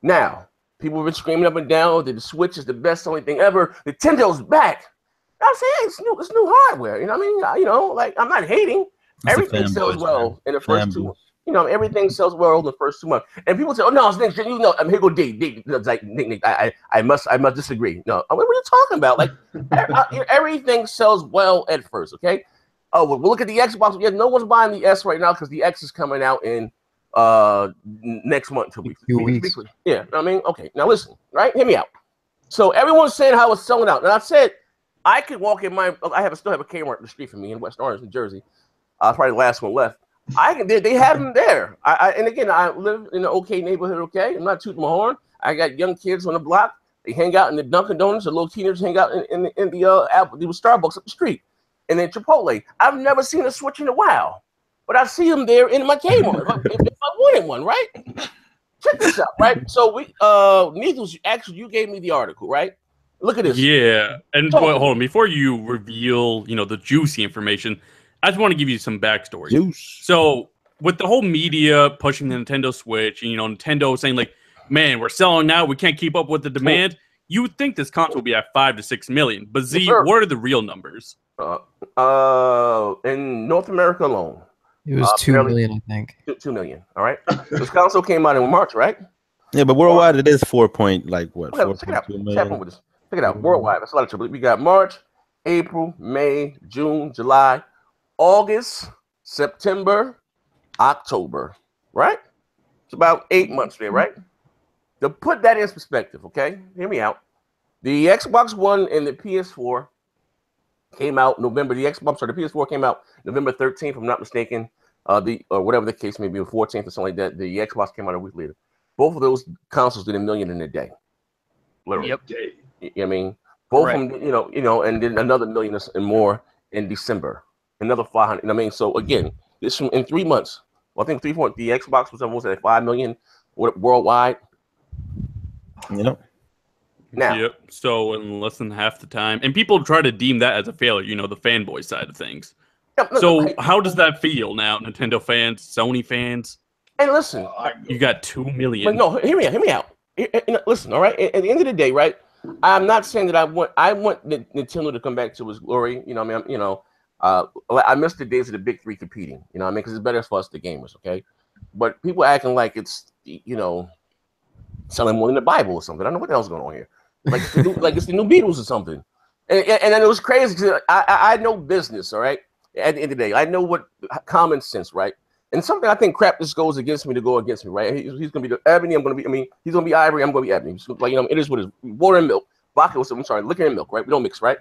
Now, people have been screaming up and down that the Switch is the best selling thing ever. Nintendo's back. I'm saying it's new hardware. You know what I mean? Like, I'm not hating. Everything sells well in the first 2 months. Everything sells well in the first 2 months. And people say, "Oh no, it's next gen." Here go D. Like Nick, I must disagree. No, what are you talking about? Like everything sells well at first. Okay. Oh, well, look at the Xbox. Yeah, no one's buying the S right now because the X is coming out in next month, 2 weeks. 2 weeks. Yeah, I mean, okay. Now listen, right? Hear me out. So everyone's saying how it's selling out, and I said I could walk in still have a Kmart up the street from me in West Orange, New Jersey. Probably the last one left. They have them there. And again, I live in an okay neighborhood. Okay, I'm not tooting my horn. I got young kids on the block. They hang out in the Dunkin' Donuts. The little teenagers hang out in the Starbucks up the street, and then Chipotle. I've never seen a Switch in a while, but I see them there in my Kmart if I wanted one, right? Check this out, right? So Needles, actually, you gave me the article, right? Look at this. Yeah, and hold on. Before you reveal, the juicy information, I just want to give you some backstory. Juice. So with the whole media pushing the Nintendo Switch, and Nintendo saying like, "Man, we're selling out. We can't keep up with the demand." You would think this console would be at 5 to 6 million, but Z, what are the real numbers? In North America alone, it was 2 million, I think. 2 million. All right. This console came out in March, right? Yeah, but worldwide it is 4 point check million. Check it out. Worldwide, that's a lot of trouble. We got March, April, May, June, July, August, September, October. Right? It's about 8 months there, right? To put that in perspective, okay? Hear me out. The Xbox One and the PS4 came out November. The PS4 came out November 13th, if I'm not mistaken. Or whatever the case may be, the 14th or something like that. The Xbox came out a week later. Both of those consoles did 1 million in a day. Literally. Yep. You know what I mean? Both of them, and then another 1 million and more in December. Another 500. You know what I mean? So again, this in 3 months. Well, I think the Xbox was almost at 5 million worldwide. Now. Yep. So in less than half the time, and people try to deem that as a failure. The fanboy side of things. So how does that feel now, Nintendo fans, Sony fans? And listen, you got 2 million. But no, hear me out. Listen, all right. At the end of the day, right? I'm not saying that I want Nintendo to come back to its glory. You know what I mean? I miss the days of the big three competing. You know what I mean? Because it's better for us, the gamers. Okay, but people acting like it's selling more than the Bible or something. I don't know what the hell's going on here. Like it's the new Beatles or something. And then it was crazy because I know business. All right. At the end of the day, I know what common sense, right? And something I think crap just goes against me to go against me, right? He's gonna be the Ebony. He's gonna be Ivory. I'm gonna be Ebony. So, it is what it is. Water and milk, vodka. I'm sorry, liquor and milk, right? We don't mix, right?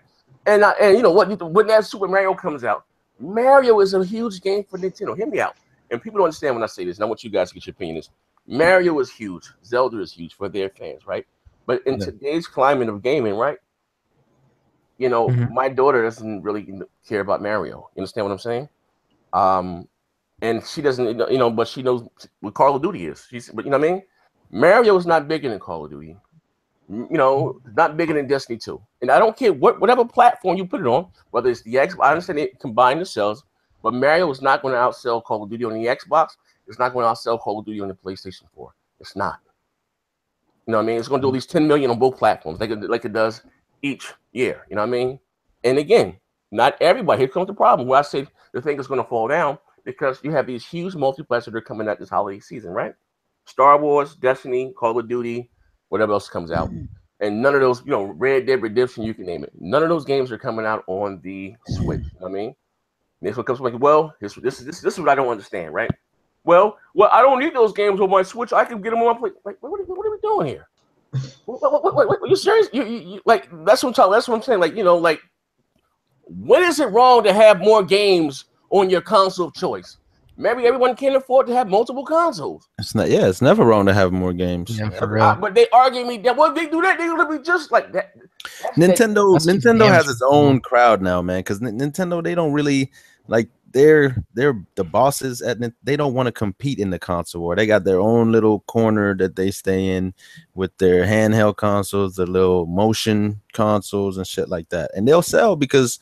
And you know what? When that Super Mario comes out, Mario is a huge game for Nintendo. Hear me out. And people don't understand when I say this. And I want you guys to get your opinion. Is Mario is huge. Zelda is huge for their fans, right? But in today's climate of gaming, right? My daughter doesn't really care about Mario. You understand what I'm saying? And she doesn't, but she knows what Call of Duty is. But you know what I mean? Mario is not bigger than Call of Duty. Not bigger than Destiny 2. And I don't care whatever platform you put it on, whether it's the Xbox. I understand it combined the sales, but Mario is not going to outsell Call of Duty on the Xbox. It's not going to outsell Call of Duty on the PlayStation 4. It's not. You know what I mean? It's going to do at least 10 million on both platforms, like it does each year. You know what I mean? And again, not everybody. Here comes the problem where I say the thing is going to fall down. Because you have these huge multiplexes that are coming out this holiday season, right? Star Wars, Destiny, Call of Duty, whatever else comes out. And none of those, Red Dead Redemption, you can name it. None of those games are coming out on the Switch. You know what I mean? And this one comes like, well, this is what I don't understand, right? Well, I don't need those games on my Switch. I can get them on my play. Like, what are we doing here? What, you serious? You like that's what I'm saying. Like, when is it wrong to have more games on your console of choice? Maybe everyone can't afford to have multiple consoles. It's never wrong to have more games. Yeah, for real. But they argue me that they do that, they're gonna be just like that. Nintendo has its own crowd now, man. Because Nintendo, they don't really like they're the bosses they don't want to compete in the console war. They got their own little corner that they stay in with their handheld consoles, the little motion consoles and shit like that. And they'll sell because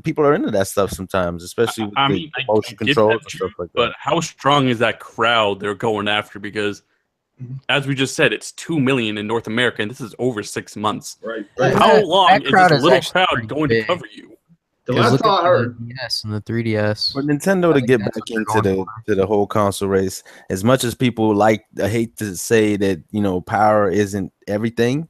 people are into that stuff sometimes, especially with the motion controls and stuff like that. But how strong is that crowd they're going after? Because, as we just said, it's 2 million in North America, and this is over 6 months. Right. How long is this little crowd going to cover you? The last time I heard, the DS and the 3DS. For Nintendo to get back into the whole console race, as much as people I hate to say that power isn't everything.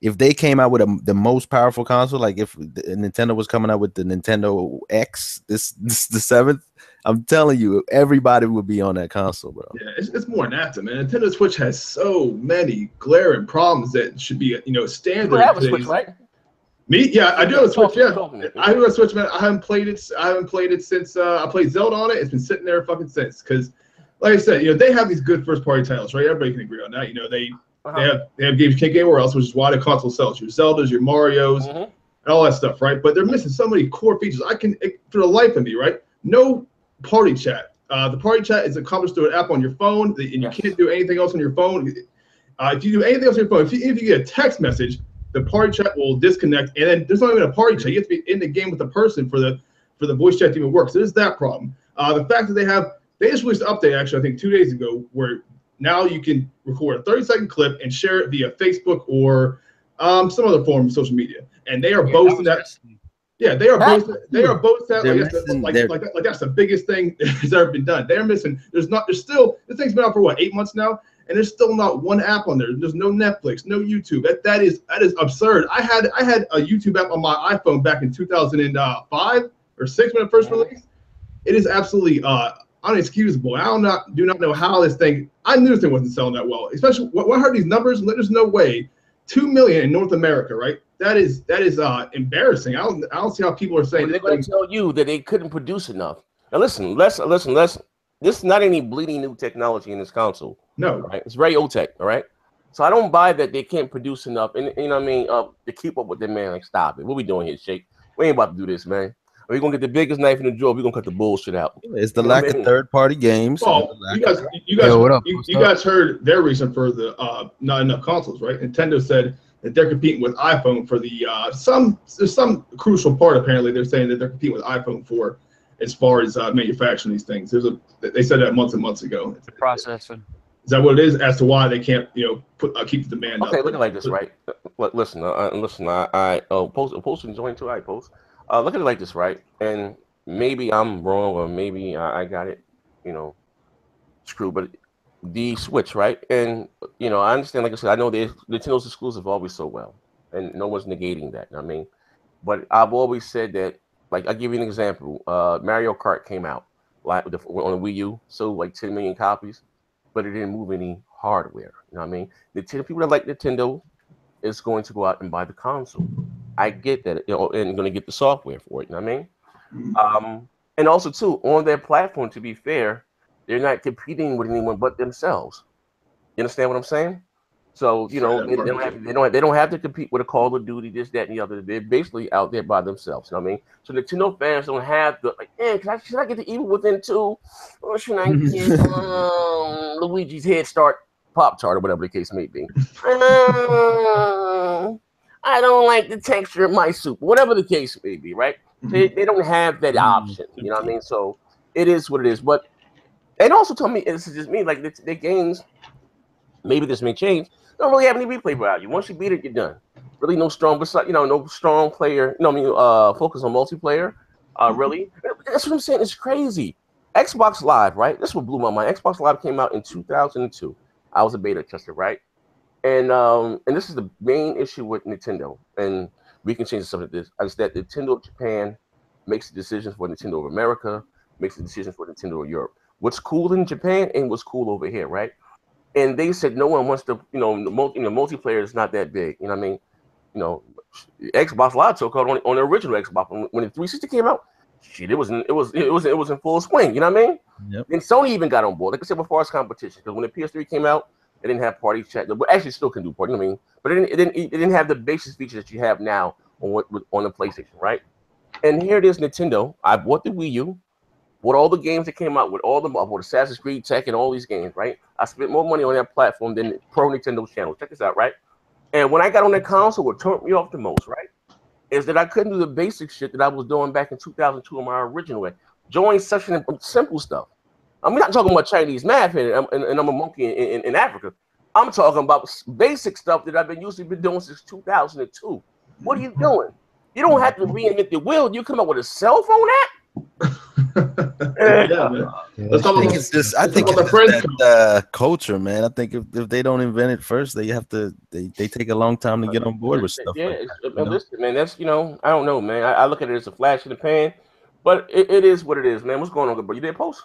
If they came out with the most powerful console, like if Nintendo was coming out with the Nintendo X, this the 7th, I'm telling you, everybody would be on that console, bro. Yeah, it's more than that, man. Nintendo Switch has so many glaring problems that should be, standard. You have a Switch, right? Me? Yeah, I do have a Switch. Yeah, Talk to me. I do have a Switch, man. I haven't played it. Since I played Zelda on it. It's been sitting there fucking since. Because, like I said, they have these good first-party titles, right? Everybody can agree on that. They have games you can't get anywhere else, which is why the console sells. Your Zeldas, your Marios, and all that stuff, right? But they're missing so many core features. For the life of me, right? No party chat. The party chat is accomplished through an app on your phone, and you can't do anything else on your phone. If you do anything else on your phone, if you get a text message, the party chat will disconnect, and then there's not even a party chat. You have to be in the game with the person for the voice chat to even work. So there's that problem. The fact that they just released an update, actually, I think 2 days ago, where now you can record a 30-second clip and share it via Facebook or some other form of social media. And they are boasting that. Yeah, they are boasting that like that's the biggest thing that's ever been done. They're missing. There's still, this thing's been out for what, 8 months now? And there's still not one app on there. There's no Netflix, no YouTube. That is absurd. I had a YouTube app on my iPhone back in 2005 or 6 when it first released. It is absolutely unexcusable. I do not know how this thing. I knew this thing wasn't selling that well. Especially when I heard these numbers, there's no way. 2 million in North America, right? That is embarrassing. I don't see how people are saying. They're going to tell you that they couldn't produce enough. Now listen. This is not any bleeding new technology in this console. No, right? It's very old tech, all right? So I don't buy that they can't produce enough, and you know what I mean, to keep up with them, man. Like, stop it. What we doing here, Shake? We ain't about to do this, man. We're gonna get the biggest knife in the drawer. We're gonna cut the bullshit out. It's the lack of third-party games. Oh, you guys heard their reason for the not enough consoles, right? Nintendo said that they're competing with iPhone for the there's some crucial part. Apparently, they're saying that they're competing with iPhone for as far as manufacturing these things. They said that months and months ago. The processor. Is that what it is? As to why they can't, keep the demand up? Okay, look at it like this, right? Listen. I post and join too. I post. Look at it like this, right? And maybe I'm wrong, or maybe I got it, screwed. But the Switch, right? And I understand. Like I said, I know Nintendo's exclusive always so well, and no one's negating that. I mean, but I've always said that. Like, I'll give you an example. Mario Kart came out on the Wii U, sold like 10 million copies, but it didn't move any hardware. You know what I mean? The people that like Nintendo is going to go out and buy the console. I get that, and going to get the software for it. You know what I mean? And also, too, on their platform, to be fair, they're not competing with anyone but themselves. You understand what I'm saying? So, they don't have to compete with a Call of Duty, this, that, and the other. They're basically out there by themselves. You know what I mean? So Nintendo fans don't have the should I get the Evil Within 2? Or should I get Luigi's Head Start Pop-Tart or whatever the case may be? I don't like the texture of my soup. Whatever the case may be, right? They don't have that option. You know what I mean? So it is what it is. But and also tell me, this is just me, like the games, maybe this may change, don't really have any replay value. Once you beat it, you're done. Really no strong, no strong player. Focus on multiplayer. Really, that's what I'm saying. It's crazy. Xbox Live, right? This is what blew my mind. Xbox Live came out in 2002. I was a beta tester, right? And this is the main issue with Nintendo, and we can change something to this. Is that Nintendo of Japan makes the decisions for Nintendo of America, makes the decisions for Nintendo of Europe. What's cool in Japan and what's cool over here, right? And they said no one wants to, multiplayer is not that big. You know what I mean? Xbox Live took out on the original Xbox when the 360 came out. Shit, it was in full swing. You know what I mean? Yep. And Sony even got on board. Like I said before, it's competition, because when the PS3 came out, it didn't have party chat. But actually, still can do party. You know what I mean? But it didn't have the basic features that you have now on the PlayStation, right? And here it is, Nintendo. I bought the Wii U. With all the games that came out, with Assassin's Creed, Tech, and all these games, right? I spent more money on that platform than Pro Nintendo's channel. Check this out, right? And when I got on that console, what turned me off the most, right, is that I couldn't do the basic shit that I was doing back in 2002 on my original way. Join session and simple stuff. I'm not talking about Chinese math here, and I'm a monkey in Africa. I'm talking about basic stuff that I've been doing since 2002. What are you doing? You don't have to reinvent the wheel. You come up with a cell phone app? Yeah, man. I think it's just that culture, man. I think if they don't invent it first, they take a long time to get on board with stuff. Yeah, like that, listen, man. That's I don't know, man. I look at it as a flash in the pan, but it is what it is, man. What's going on, good bro? You did post?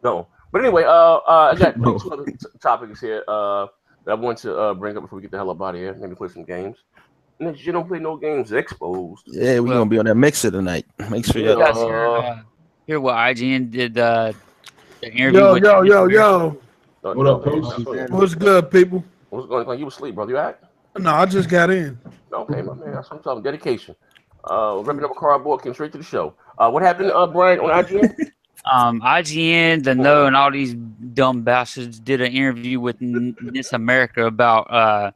No, but anyway, I got two other topics here that I want to bring up before we get the hell up out of here. Maybe play some games. You don't play no games exposed. Yeah, we're Well- gonna be on that mixer tonight. Make sure Yeah. you You guys hear what IGN did the interview Yo, with yo, yo, yo. What up, Coach? What's good, people? What's going on? You asleep, brother? You all right? No, I just got in. Okay, my man. That's what I'm talking. Dedication. Ripping up a cardboard, came straight to the show. What happened, Brian, on IGN? IGN, the No, and all these dumb bastards did an interview with This America about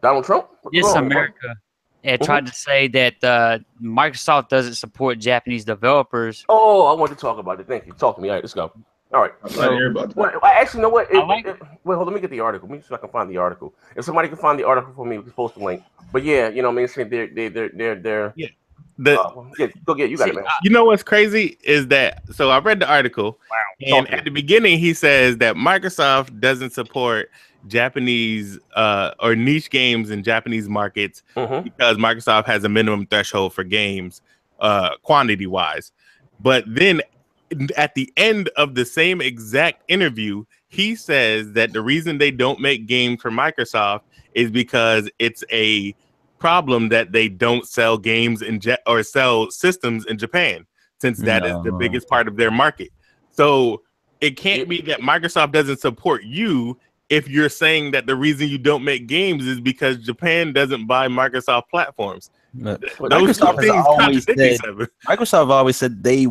Donald Trump? What's This wrong? America. It tried to say that Microsoft doesn't support Japanese developers. Oh, I want to talk about it. Thank you. Talk to me. All right, let's go. All right. I'm glad to hear about that. Well, I actually know what. I like- Wait, hold on, let me get the article. Let me see if I can find the article. If somebody can find the article for me, we can post the link. But yeah, you know what I mean? Saying they're Yeah. yeah, go get it. You got it, man. You know what's crazy is that so I read the article, and at the beginning he says that Microsoft doesn't support Japanese or niche games in Japanese markets because Microsoft has a minimum threshold for games quantity wise. But then at the end of the same exact interview, he says that the reason they don't make games for Microsoft is because it's a problem that they don't sell games or sell systems in Japan, since that is the biggest part of their market. So it can't be that Microsoft doesn't support you if you're saying that the reason you don't make games is because Japan doesn't buy Microsoft platforms. Microsoft always said they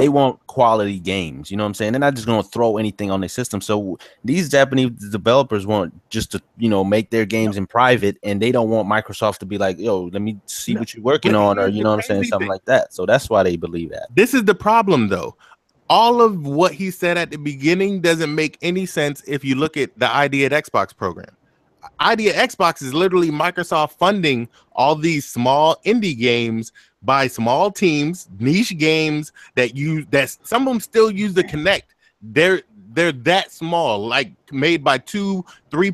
want quality games. You know what I'm saying? They're not just going to throw anything on their system. So these Japanese developers want just to, make their games in private, and they don't want Microsoft to be like, yo, let me see what you're working on, or you know what I'm saying, something like that. So that's why they believe that. This is the problem, though. All of what he said at the beginning doesn't make any sense if you look at the ID at Xbox program. ID at Xbox is literally Microsoft funding all these small indie games by small teams, niche games that some of them still use the Kinect. They're that small, like made by 2-3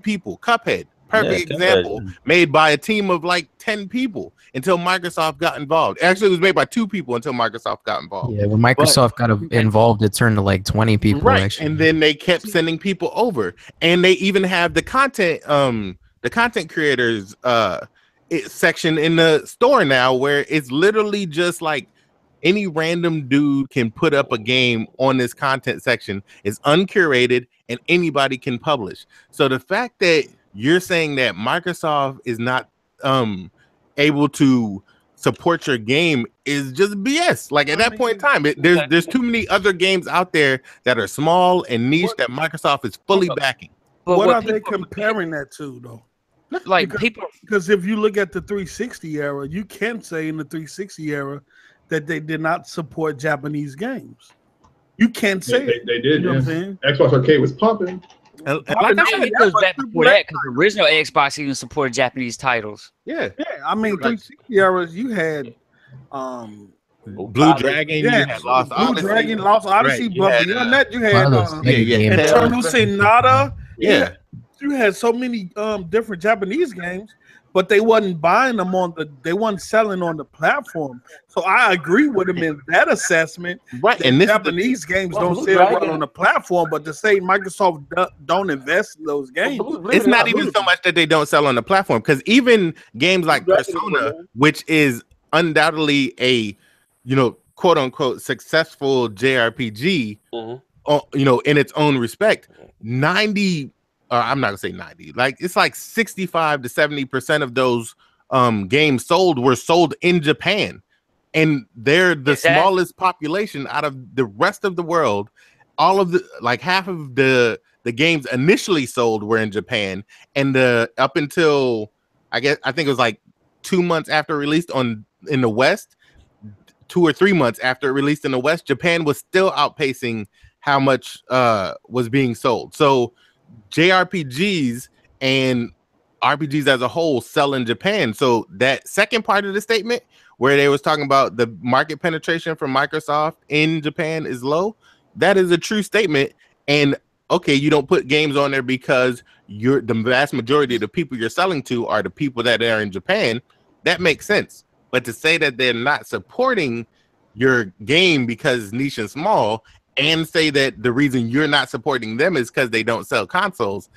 people. Cuphead, perfect example, made by a team of like 10 people until Microsoft got involved. Actually, it was made by 2 people until Microsoft got involved. Yeah, when Microsoft got involved, it turned to like 20 people. Right, actually. and then they kept sending people over, and they even have the content creators section in the store now, where it's literally just like any random dude can put up a game on this content section. It's uncurated and anybody can publish. So the fact that you're saying that Microsoft is not able to support your game is just BS. Like at that point in time, there's too many other games out there that are small and niche that Microsoft is fully backing. But what are they comparing that to, though? Like because if you look at the 360 era, you can say in the 360 era that they did not support Japanese games. You can't say they did. You know what I'm saying? Xbox Arcade was popping. And like I said, it goes back before that, because the original Xbox even supported Japanese titles. Yeah. I mean, 360 eras, you had Blue Dragon, you had Lost Odyssey. Dragon, Lost Odyssey, Right, but beyond that, you had Eternal Sonata. Yeah. You had so many different Japanese games, but they wasn't buying them they wasn't selling on the platform. So I agree with him in that assessment. Right, and this Japanese games don't sell well on the platform, but to say Microsoft don't invest in those games, it's not even so much that they don't sell on the platform, because even games like Persona, which is undoubtedly a quote unquote successful JRPG, in its own respect, 90. I'm not gonna say 90. Like it's like 65 to 70% of those games were sold in Japan, and they're the smallest population out of the rest of the world. All of half of the games initially sold were in Japan, and up until I think it was like 2 months after released in the West, 2 or 3 months after it released in the West, Japan was still outpacing how much was being sold. So JRPGs and RPGs as a whole sell in Japan. So that second part of the statement, where they was talking about the market penetration from Microsoft in Japan is low, that is a true statement. And okay, you don't put games on there because the vast majority of the people you're selling to are the people that are in Japan. That makes sense. But to say that they're not supporting your game because it's niche and small, and say that the reason you're not supporting them is because they don't sell consoles,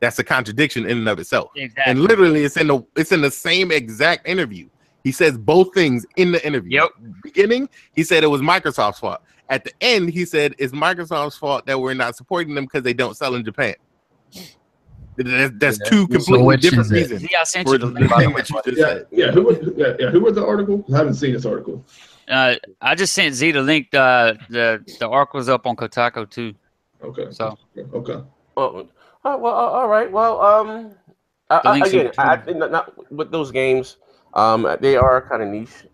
that's a contradiction in and of itself. Exactly. And literally, it's in the same exact interview. He says both things in the interview. Yep. Beginning, he said it was Microsoft's fault. At the end, he said it's Microsoft's fault that we're not supporting them because they don't sell in Japan. That's two completely different reasons. Yeah, I sent for you the the link, by the way. thing that you just said. Who was the article? I haven't seen this article. I just sent Z the link. The article's up on Kotaku too. Okay. So okay. Well, all right. Well, I think not with those games. They are kind of niche.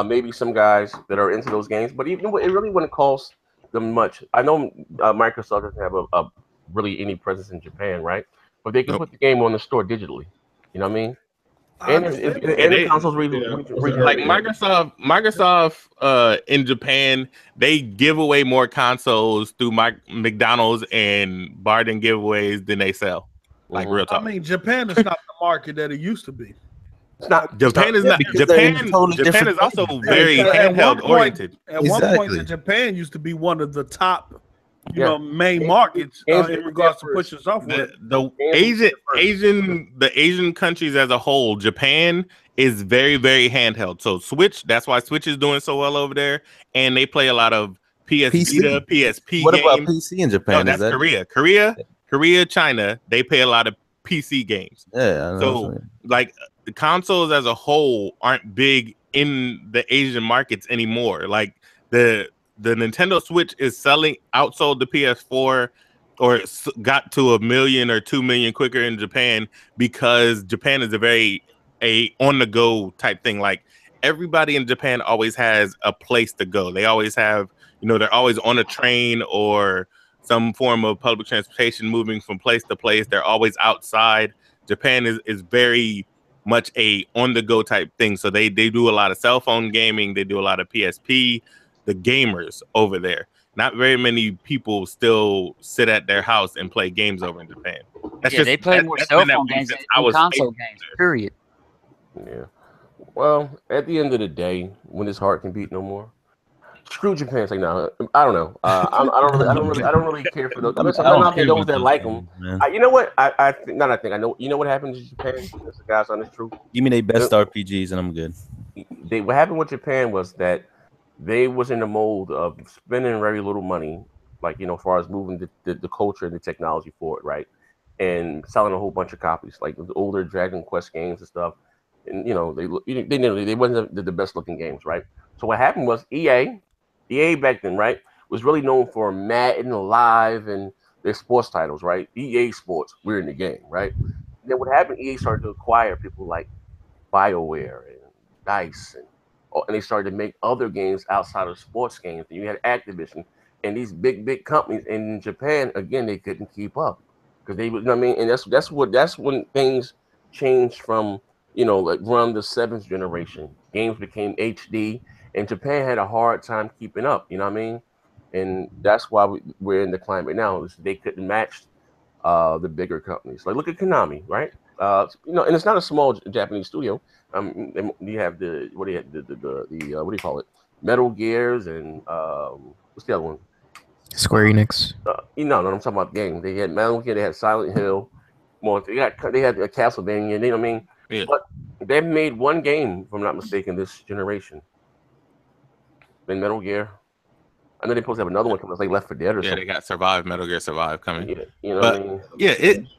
Maybe some guys that are into those games, but even it really wouldn't cost them much. I know Microsoft doesn't have a really any presence in Japan, right? But they can put the game on the store digitally. You know what I mean? And the consoles like Microsoft in Japan, they give away more consoles through McDonald's and Barden giveaways than they sell. Like real talk. I mean, Japan is not the market that it used to be. It's not. Japan is not. Japan is also very handheld oriented. At one point, Japan used to be one of the top, main markets in regards to pushing software. The Asian countries as a whole, Japan is very, very handheld. So Switch, that's why Switch is doing so well over there, and they play a lot of PS Vita, PSP. What games. about PC in Japan? No, that's Korea, China. They play a lot of PC games. Yeah. So like the consoles as a whole aren't big in the Asian markets anymore. Like the Nintendo Switch is outsold the PS4 or got to 1 million or 2 million quicker in Japan because Japan is a on the go type thing. Like everybody in Japan always has a place to go. They always have, they're always on a train or some form of public transportation moving from place to place. They're always outside. Japan is very much a on the go type thing. So they do a lot of cell phone gaming. They do a lot of PSP. The gamers over there. Not very many people still sit at their house and play games over in Japan. They play more cell phone games than console games, period. Yeah. Well, at the end of the day, when this heart can beat no more, screw Japan. Like, no, I don't know. I don't really care for those. I mean, sometimes out there those that like them. You know what? I know. You know what happens in Japan? That's the guys on this truth. Give me their best RPGs and I'm good. What happened with Japan was that they was in the mold of spending very little money, like, as far as moving the culture and the technology forward, right? And selling a whole bunch of copies, like the older Dragon Quest games and stuff. And, they wasn't the best looking games, right? So what happened was EA back then, right, was really known for Madden, Live, and their sports titles, right? EA Sports, we're in the game, right? And then what happened, EA started to acquire people like BioWare and DICE and they started to make other games outside of sports games. And you had Activision and these big companies in Japan. Again, they couldn't keep up because they, and that's when things changed from, like around the 7th generation. Games became HD, and Japan had a hard time keeping up. You know what I mean? And that's why we're in the climate now. They couldn't match the bigger companies. Like look at Konami, right? And it's not a small Japanese studio. You have the what do you call it? Metal Gears and what's the other one? Square Enix. No, I'm talking about games. They had Metal Gear, they had Silent Hill, they had a Castlevania. You know what I mean? Yeah. But they've made one game, if I'm not mistaken, this generation. Been Metal Gear. I know they're supposed to have another one coming, like Left 4 Dead or something. They got Metal Gear Survive coming. Yeah, but, what I mean? Yeah,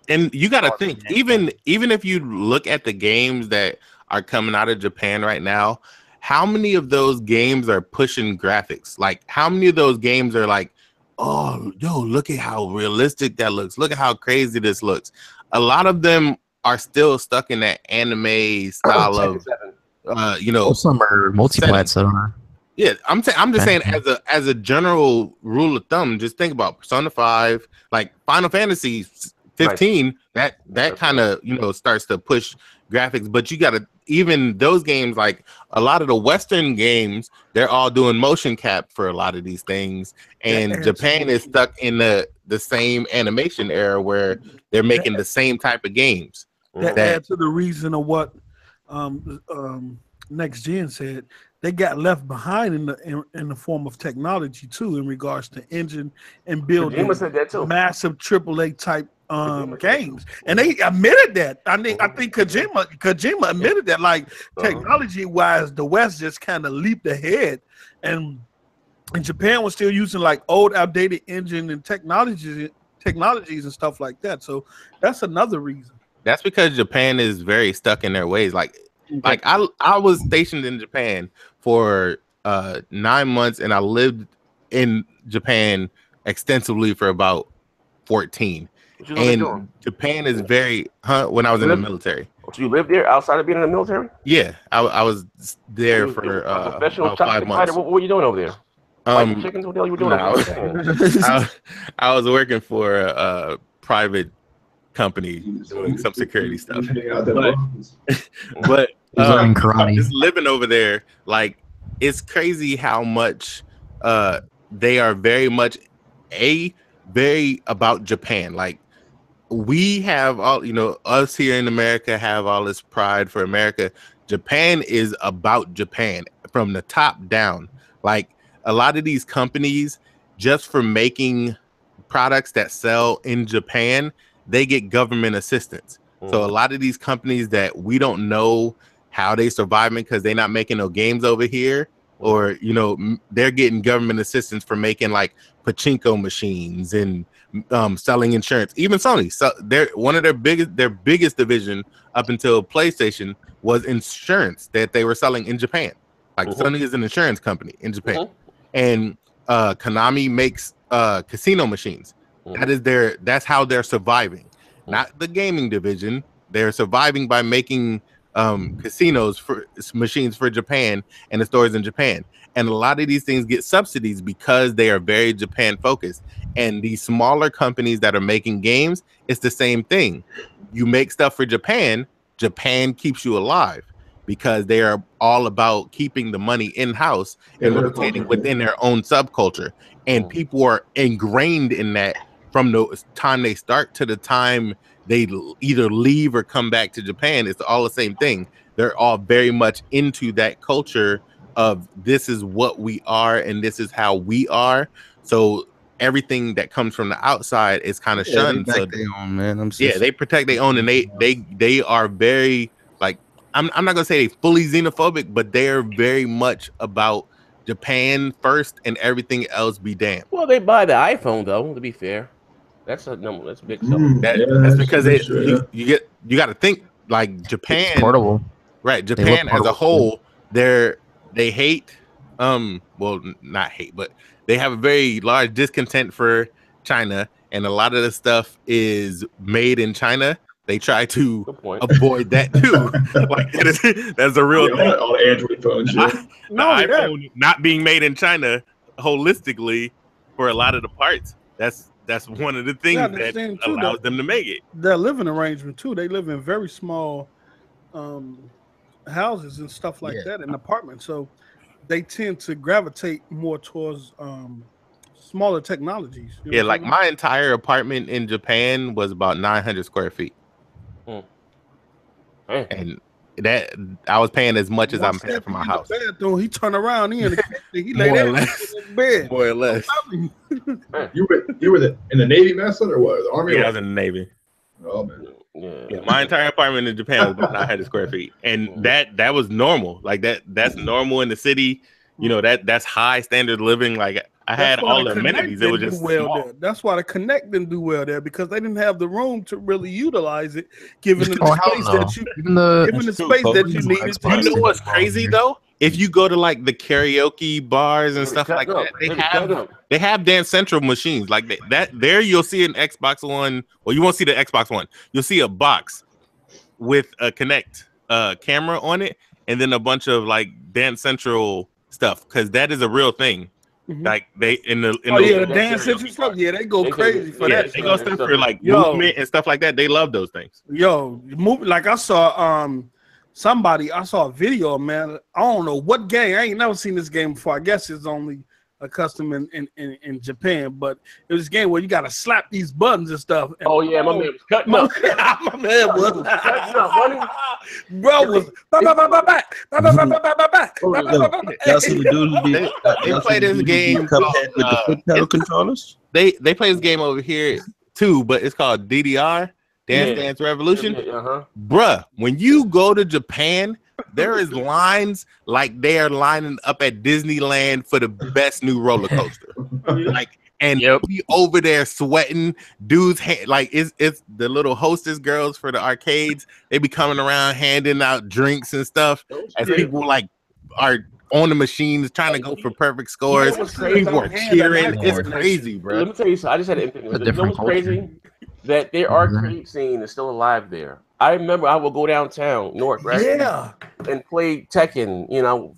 and you got to think, even if you look at the games that are coming out of Japan right now, how many of those games are pushing graphics? Like, how many of those games are like, oh, yo, look at how realistic that looks. Look at how crazy this looks. A lot of them are still stuck in that anime style of, some are multi-plats. I don't know. Yeah, I'm just saying as a general rule of thumb, just think about Persona 5, like Final Fantasy 15, that kind of starts to push graphics, but you gotta, even those games, like a lot of the Western games, they're all doing motion cap for a lot of these things, and Japan is stuck in the same animation era where they're making the same type of games. That adds to the reason of what Next Gen said. they got left behind in the form of technology too, in regards to engine and building Kojima said that too. massive AAA type games, and they admitted that. I think Kojima admitted that, like technology wise, the West just kind of leaped ahead, and Japan was still using like old, outdated engine and technologies and stuff like that. So that's another reason. That's because Japan is very stuck in their ways. Like I was stationed in Japan for 9 months, and I lived in Japan extensively for about 14. And Japan is very when I was in the military. So you lived there outside of being in the military? Yeah, I was there for professional about 5 months. What were you doing over there? Fighting chickens? What the hell you doing over there? I was working for a private company doing some security stuff. But just living over there, like, it's crazy how much they are very much very about Japan. Like, we have all, us here in America have all this pride for America. Japan is about Japan from the top down. Like, a lot of these companies, just for making products that sell in Japan, they get government assistance. So a lot of these companies that we don't know how they surviving because they're not making no games over here, or they're getting government assistance for making like pachinko machines and selling insurance. Even Sony, so they're one of their biggest division up until PlayStation was insurance that they were selling in Japan. Like Sony is an insurance company in Japan, and Konami makes casino machines. That's how they're surviving. Not the gaming division. They're surviving by making casinos for machines for Japan and the stores in Japan. And a lot of these things get subsidies because they are very Japan focused. And these smaller companies that are making games, it's the same thing. You make stuff for Japan, Japan keeps you alive because they are all about keeping the money in-house and rotating within their own subculture. And people are ingrained in that from the time they start to the time they either leave or come back to Japan. It's all the same thing. They're all very much into that culture of this is what we are and this is how we are. So everything that comes from the outside is kind of shunned. So they protect their own, and they are very, like, I'm not gonna say they fully xenophobic, but they're very much about Japan first and everything else be damned. Well, they buy the iPhone though, to be fair. That's a number. That's a big seller. That's because you got to think like Japan. It's portable, right? Japan as a whole, they hate. Well, not hate, but they have a very large discontent for China, and a lot of the stuff is made in China. They try to avoid that too. Like that's a real thing. All the Android phones. The iPhone not being made in China holistically for a lot of the parts. That's one of the things that allows them to make it. Their living arrangement too. They live in very small houses and stuff like that, in apartments. So they tend to gravitate more towards smaller technologies. Like my entire apartment in Japan was about 900 square feet. And that I was paying as much as I'm paying for my house. Bathroom, he turned around, he lay more there or less. in bed. More or less. You were in the Navy, Master, or what? The Army? Yeah, I was in the Navy. Oh man. Yeah, my entire apartment in Japan was about 900 square feet, and that was normal. Like that's normal in the city. That's high standard living. Like I had all the amenities. It was just small. That's why the Connect didn't do well there, because they didn't have the room to really utilize it, given the space that you needed. You know what's crazy though? If you go to like the karaoke bars and stuff like that, they have Dance Central machines like that. There you'll see an Xbox One. Well, you won't see the Xbox One. You'll see a box with a Connect camera on it, and then a bunch of like Dance Central stuff, because that is a real thing. Like they the Dance Central stuff. Yeah, they go crazy for that. They go stuff for like movement and stuff like that. They love those things. Like I saw I saw a video, man. I don't know what game. I ain't never seen this game before. I guess it's only accustomed in Japan, but it was a game where you got to slap these buttons and stuff. And oh yeah, my man was cutting up. My man was cutting up. Bro was Y'all see the dudes be They play this game Cuphead with the foot pedal controllers. They play this game over here too, but it's called DDR, Dance Revolution. Bruh, when you go to Japan, there is lines like they are lining up at Disneyland for the best new roller coaster. Like, and we over there sweating, dudes like it's the little hostess girls for the arcades. They be coming around handing out drinks and stuff as people like are on the machines trying to go for perfect scores. People are cheering. It's crazy, bro. Let me tell you something. I just had an opinion. You know what's crazy? That their arcade scene is still alive there. I remember I would go downtown north, right? Yeah. And play Tekken,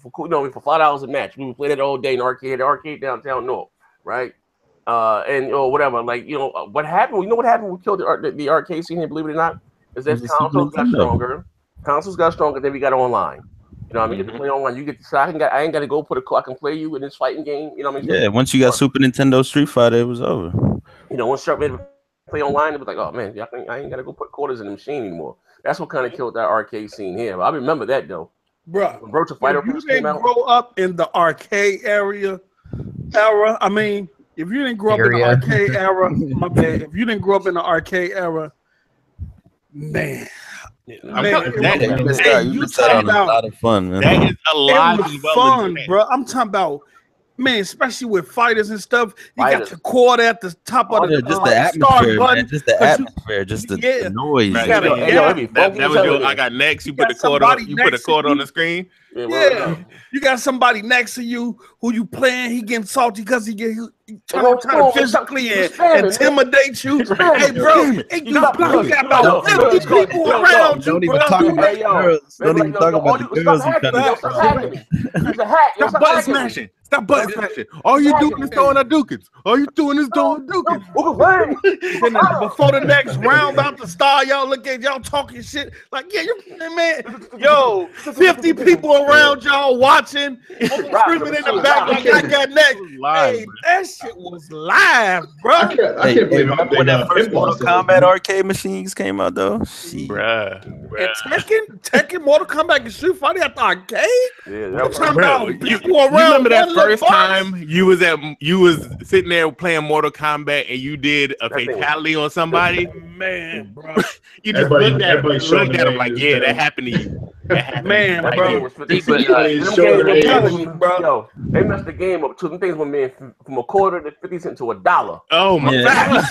for $5 a match. We would play that all day in arcade downtown north, right? And or whatever. Like, what happened? You know what happened? We killed the arcade scene here, believe it or not, is that consoles got stronger. Consoles got stronger, then we got online. You know what I mean? You play online. You get I ain't got to go put I can play you in this fighting game. You know what I mean? Yeah, once you got Super Nintendo Street Fighter, it was over. Once Sharp made play online, it was like, oh man, I ain't got to go put quarters in the machine anymore. That's what kind of killed that arcade scene here. I remember that though. Bro, when Virtua Fighter you didn't grow up in the arcade era. I mean, if you didn't grow up in the arcade era, my bad. If you didn't grow up in the arcade era, man. You missed out on a lot of fun, man. That is a lot of fun, bro. I'm talking about, man, especially with fighters and stuff. You got your cord at the top of the just the atmosphere, man. Just the atmosphere, just the noise. That was your I got next. You put the cord on. You put a cord on the screen. Yeah, you got somebody next to you who you playing. He getting salty because he trying to physically intimidate you. Hey, bro, you got about 50 people around you. Don't even talk about the girls. Don't even talk about the girls. Stop button smashing. Stop button smashing. All you doing is throwing Hadoukens. All you doing is throwing Hadoukens. Before the next round about to start, y'all look at y'all talking shit. Like, yeah, man, yo, 50 people around y'all watching, screaming in the back like I got next. Hey, that shit was live, bro. I can't believe when that first Mortal Kombat arcade machines came out, though. Bruh. And Tekken, Mortal Kombat, and Street Fighter at the arcade. Yeah, that was people you around. Remember that first time you was sitting there playing Mortal Kombat and you did a fatality on somebody? Man, bro. You just looked at him like, yeah, that happened to you. Man, bro. Yo, they messed the game up too. Them things went being from a quarter to 50 cents to $1. Oh my God!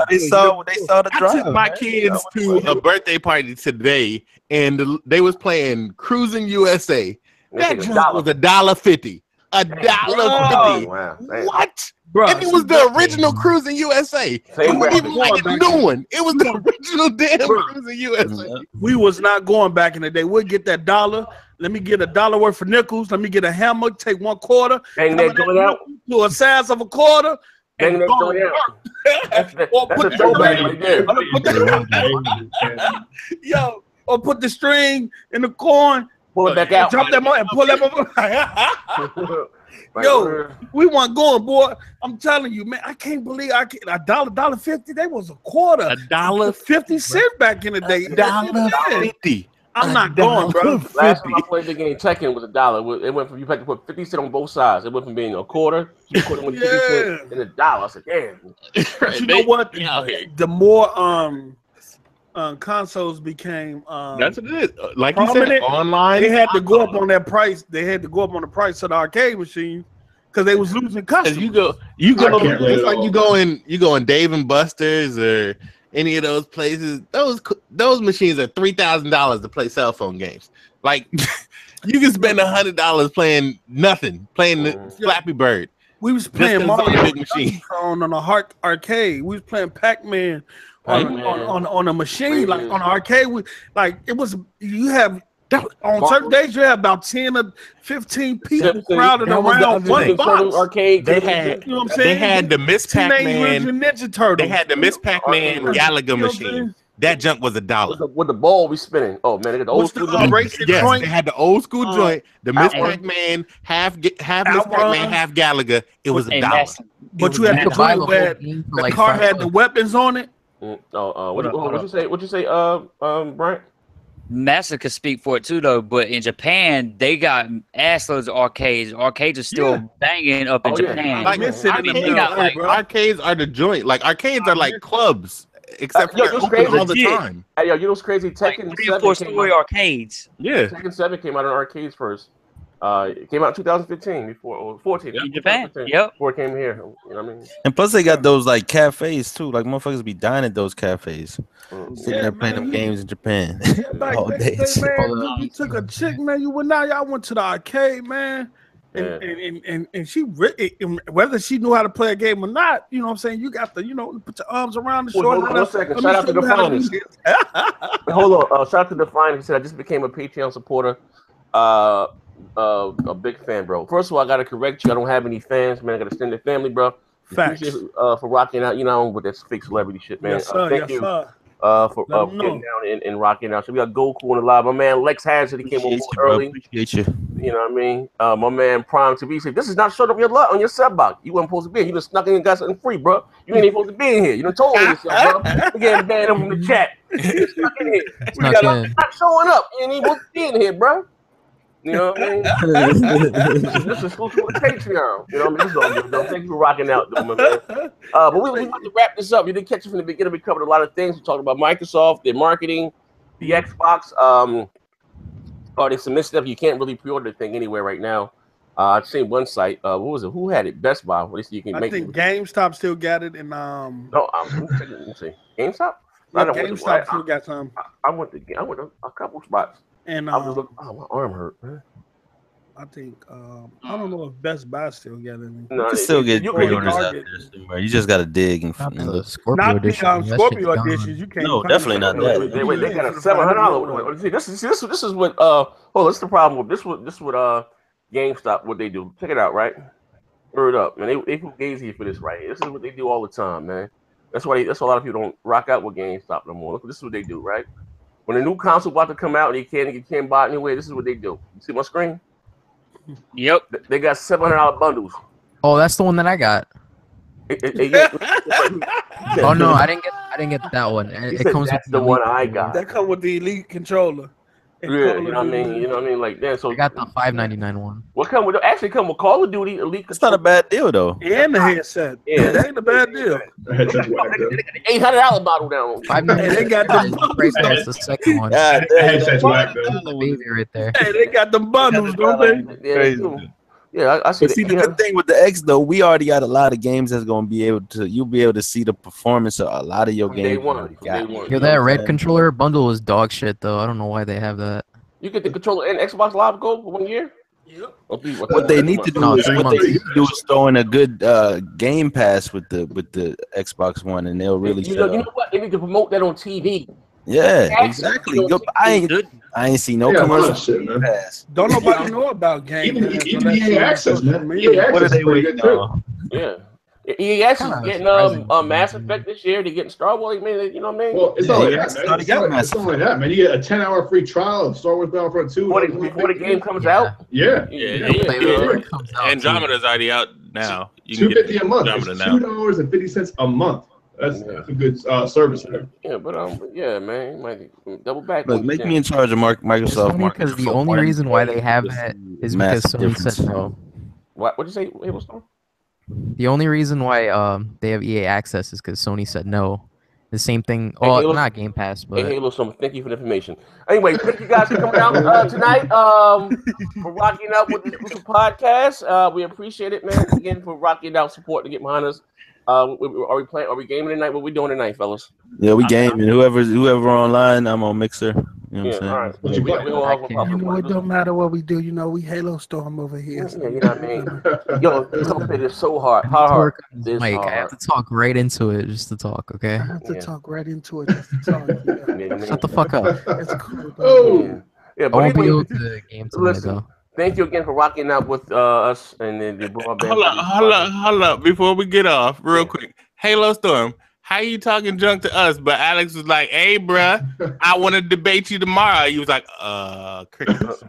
They saw the drive. I took my kids to a birthday party today, and they was playing Cruising USA. That just was $1.50. $1.50. Wow. What? Bro, and it was the original Cruising USA. It wasn't even like a new one. It was the original damn Cruising USA. We was not going back in the day. We'll get that $1. Let me get $1 worth of nickels. Let me get a hammer. Take 1/4. Bang that joint out to a size of a quarter. Bang that joint out. Yo, or put the string in the corn. Pull it back out. Drop that and pull that. Yo, we weren't going, boy. I'm telling you, man. I can't believe $1.50. They was a quarter. $1.50 back in the day. $1.50. I'm not going, bro. Last time I played the game Tekken was $1. It went from you had to put 50 cents on both sides. It went from being a quarter to $50 and $1. I said, damn. But you know what? The more consoles became that's what it is. Like you said, online. They had to go up on that price. They had to go up on the price of the arcade machine because they was losing customers. You go. It's like you go in Dave and Buster's or any of those places. Those machines are $3,000 to play cell phone games. Like you can spend $100 playing nothing, playing the Flappy Bird. We was playing Mario machine on a arcade. We was playing Pac-Man. On a machine, like on an arcade, it was you have on certain days you have about 10 or 15 people crowded around one box. Arcade. They had, you know what I'm saying? They had the Miss Pac-Man Ninja Turtle. They had the Miss Pac-Man Galaga machine. That junk was $1. With the ball we spinning. Oh man, they got the old school joint. racing Yes, joint? they had the old school joint. The Miss Outrun. Pac-Man, half Miss Outrun. Pac-Man, half Gallagher. It was Hey, $1. Master, But you had You the could buy joint the whole where game for the like car $5. had the weapons on it. What you say? What you say? Brian? Master could speak for it too, though. But in Japan, they got assloads of arcades. Arcades are still banging up in Oh, yeah. Japan. Like, miss it in the they middle, got like bro. arcades are the joint. Like arcades are like clubs, except for yo, they're it's open crazy. all the Legit. time. Hey, yo, you know what's crazy? like Tekken 3 or 7 4 came story out. arcades. Yeah. Tekken 7 came out on arcades first. It came out in 2015 or 14. In Japan. 2015, Yep. Before it came here. You know what I mean? And plus, they got those like cafes too. Like motherfuckers be dining at those cafes, sitting there playing them games in Japan Back all then, day. man, you took a chick, man. You went out, y'all went to the arcade, man. And she whether she knew how to play a game or not, you know what I'm saying? You got to, put your arms around the short. Hold on 1 second. Shout out to the finest. Hold on. Shout out to the finest. He said I just became a Patreon supporter. A big fan, bro. First of all, I gotta correct you. I don't have any fans, man. I got extended family, bro. Facts. For rocking out, with that fake celebrity shit, man. Yes, sir. Thank Yes, you sir. for Let 'em getting know. down and rocking out. So we got Goku on the live. My man Lex Hazard, he came over Appreciate you, early. bro. Appreciate you. You know what I mean? My man Prime TV said, "This is not showing up your lot on your sub box. You wasn't supposed to be here. You just snuck in and got something free, bro. You ain't even supposed to be in here. You done told on yourself, bro. You getting banned from the chat. You snuck in here. Snuck in. Not showing up. You ain't even supposed to be in here, bro. You know what I mean? This is exclusive to Patreon. You know what I mean? This is all good, though. Thank you for rocking out, though, my man. But we want to wrap this up. You didn't catch it from the beginning. We covered a lot of things. We talked about Microsoft, their marketing, the Xbox. There's some stuff you can't really pre-order the thing anywhere right now. I've seen one site. What was it? Who had it? Best Buy. What is you can I make think it. GameStop still got it, and No, let me see. GameStop. yeah, GameStop still got some. I went to a couple spots. And I was looking. Oh, my arm hurt, man. I think I don't know if Best Buy still got it. No, You can still get you pre-orders out Target. there somewhere. You just gotta dig and Not and the look. Scorpio Not edition. the That shit's Scorpio gone. editions. You can't. No, find definitely it. not that. Wait, they got a $700. See, this is what. What's the problem with this? What GameStop? What they do? Check it out, right? Word up, man. They fugazi for this right here. This is what they do all the time, man. That's why a lot of people don't rock out with GameStop no more. Look, this is what they do, right? When a new console about to come out and you can't buy it anyway, this is what they do. You see my screen? Yep. They got $700 bundles. Oh, that's the one that I got. Oh no, I didn't get that one. It comes that's with the one I got. That come with the Elite controller. Yeah, you know what I mean. You know what I mean. Like that. So I got the $5.99 one. what come with Call of Duty Elite. It's not a bad deal though. And the headset. Yeah. That ain't a bad deal. $800 bottle down. Hey, they got them Right there, it's the second one. God Headset's whack, though. The baby right there. Hey, they got them bundles, don't they? Yeah, Crazy. too. Yeah, I see. But see, the good thing with the X though, we already got a lot of games that's gonna be able to. You'll be able to see the performance of a lot of your From games. day you one. already From got. day one. Yo, that red controller bundle is dog shit though. I don't know why they have that. You get the controller and Xbox Live Gold for 1 year. Yep. What they need to do No, is 3 what they months. need to do is throw in a good Game Pass with the Xbox One, and they'll really. You know what? They need to promote that on TV. Yeah, exactly. Yo, I ain't seen no Yeah, commercial. shit, man. Pass. Don't nobody know about Game Even Pass, EA so that's Access, social man. media. EA Access What are is they pretty waiting good, too. on? Yeah. EAS is Kinda getting surprising. Mass Effect this year. They're getting Star Wars. Man, you know what I mean? Well, it's Yeah, not like yeah, that, it's man. not It's yet, not Mass like that, man. You get a 10-hour free trial of Star Wars Battlefront 2. Before the game comes Yeah. out. Yeah. It comes out, too. Andromeda's already out now. You can $2.50 a month. Andromeda It's now. $2.50 a month. That's a good service there. Yeah, but yeah, man, might double back. Look, make me in charge of Microsoft. Because the only reason why they have that is because Sony said no. What'd you say? Halo Storm? The only reason why they have EA access is because Sony said no. The same thing. Hey, Oh, Halo- not Game Pass, Hey, but Halo Storm, thank you for the information. Anyway, thank you guys for coming out tonight for rocking out with this podcast. We appreciate it, man. Again, for rocking out, support to get behind us. Are we playing? Are we gaming tonight? What we doing tonight, fellas? Yeah, we gaming. Whoever online, I'm on Mixer. You know what I'm saying? All right. What you play? We all have You know, it don't matter what we do. You know, we Halo Storm over here. Yeah, you know what I mean? Yo, Tom said it's so hard. I need How to hard? work on this This mic. I hard. have to talk right into it just to talk, okay? I have to Yeah. talk right into it. Just to talk. Yeah. Shut the fuck up. It's cool. Oh, Yeah, I but won't be anyway, able to game tonight, listen. though. Thank you again for rocking out with us and the broadband. Hold up. Before we get off, real quick. Halo Storm, how you talking junk to us? But Alex was like, hey, bruh, I want to debate you tomorrow. He was like, crickets.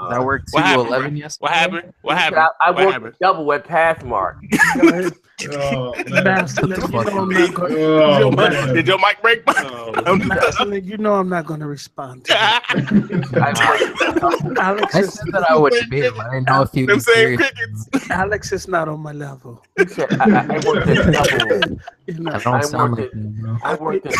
That worked What happened, 2-11 bro? yesterday. What happened? I What worked happened? double at Pathmark. Oh, man. Master, you know I'm not going. Oh, man. Did your mic break? Master, you know I'm not going to respond to that. Alex I is, said that I would debate him. I didn't know if you Them were same serious. crickets. Alex is not on my level. He said, I worked at double. You know, I don't sound like worked that, bro. I worked at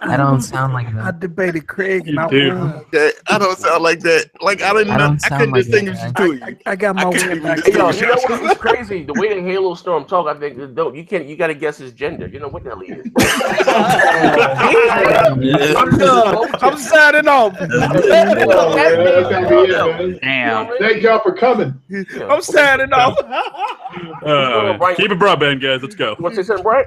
I don't sound like I that. debated Craig and You I do. won. I don't sound like that. Like I didn't I know. don't I sound couldn't like distinguish that, the two of you. I got my I couldn't win even back. Hey, yo, distinguish you know what was crazy? The way the Halo Storm talk, I think you got to guess his gender. You know what the hell he is. I'm done. I'm signing off. Oh, man, that's gotta be it, man. Damn. Thank y'all for coming. I'm signing off. Keep it broadband, guys. Let's go. You want to say something, Brian?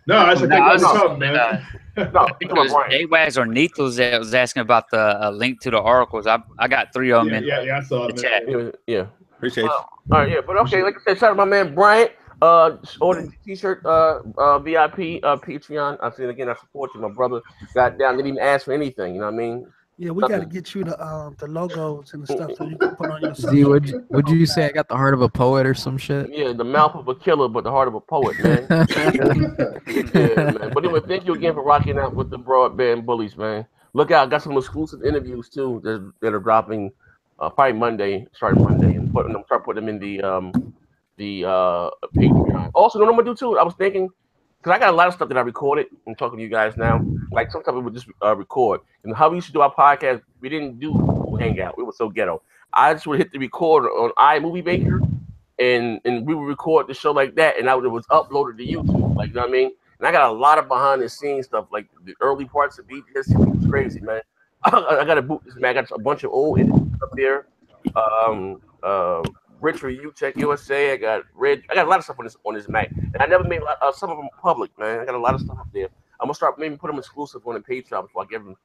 No, I said thank y'all for coming, man. No, It come on, was Brian. J-Wags or Neethles that was asking about the link to the articles. I got 3 of them in Yeah, I saw the it, chat. man. Yeah. Appreciate you. All right, yeah, but okay, like I said, shout out to my man Bryant. Ordered the t-shirt, VIP, Patreon. I said again, I support you, my brother. Got down, didn't even ask for anything. You know what I mean? Yeah, we got to get you the logos and the stuff so you can put on your Z, would you say I got the heart of a poet or some shit? Yeah, the mouth of a killer, but the heart of a poet, man. Yeah, man. But anyway, thank you again for rocking out with the Broadband Bullies, man. Look out, I got some exclusive interviews too that are dropping probably starting Monday, and start putting them in the Patreon. Also, you know what I'm gonna do too? I was thinking, because I got a lot of stuff that I recorded. I'm talking to you guys now. Like sometimes we would just record. And how we used to do our podcast, we didn't do Hangout. We were so ghetto. I just would hit the record on iMovie Maker, and we would record the show like that, and it was uploaded to YouTube. Like, you know what I mean? And I got a lot of behind the scenes stuff, like the early parts of BTS. It was crazy, man. I got to boot this, man. I got a bunch of old interviews up there. Rich for UTech USA. I got a lot of stuff on this Mac, and I never made some of them public, man. I got a lot of stuff up there. I'm gonna start maybe put them exclusive on the Patreon before I give them.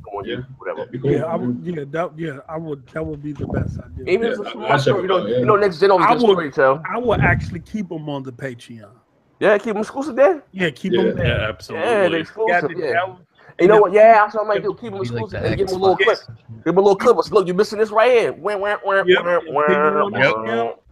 Whatever. That would be the best idea. Even if it's a small story, you know, next gen always good story tell. I would actually keep them on the Patreon. Yeah, keep them exclusive there. Yeah, keep them there. Yeah, absolutely. Yeah, they're exclusive. You know what? Yeah, that's what I might do. Keep them exclusive and give them a little clip. Give them a little clip. Look, you're missing this right here.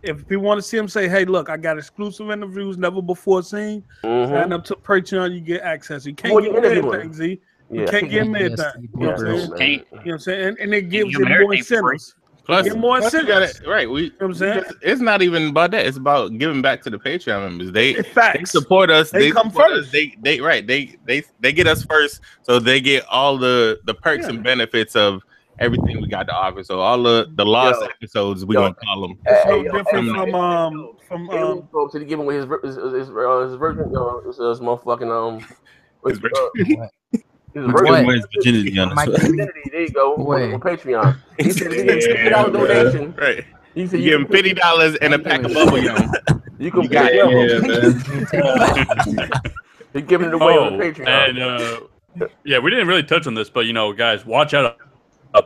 If you want to see them, say, "Hey, look, I got exclusive interviews never before seen." Sign up to Patreon, you get access. You can't get everything, Z. You can't get everything. You know what I'm saying? You know what I'm saying? And it gives you more incentives. Plus, get more you got incentives. it right. You know what I'm saying? It's not even about that. It's about giving back to the Patreon members. They support us. They come first. They get us first, so they get all the perks and benefits of everything we got to offer. So all the lost episodes, we gonna call them. It's no different from to give away his virgin, his motherfucking his virginity. His virginity. There you go. On Patreon. He said he gets $50 donation. Right. He said you give him $50 and a pack of bubble gum. You can got it, man. You're giving it away on Patreon. And yeah, we didn't really touch on this, but guys, watch out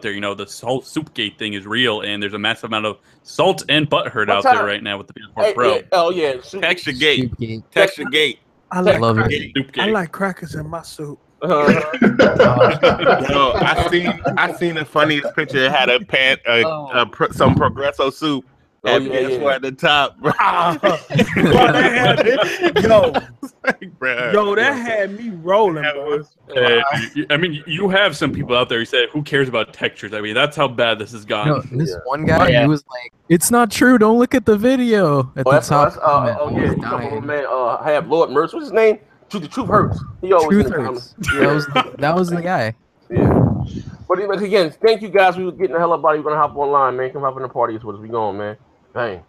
there. This whole Soupgate thing is real, and there's a massive amount of salt and butthurt out there right now with the PS4 Pro. Oh yeah, Texture Gate. Texture Gate. I love it. I like crackers in my soup. I seen the funniest picture. It had some Progresso soup. At at the top. That had me rolling, bro. I mean, you have some people out there who say, "Who cares about textures?" I mean, that's how bad this has gone. This one guy, he was like, "It's not true. Don't look at the video." At the top. Man, I have Lord Mertz. What's his name? The truth hurts. He always hurts. That was the guy. Yeah. But again, thank you guys. We were getting the hell up out. We're gonna hop online, man. Come hop in the parties with us. We going, man. Dang.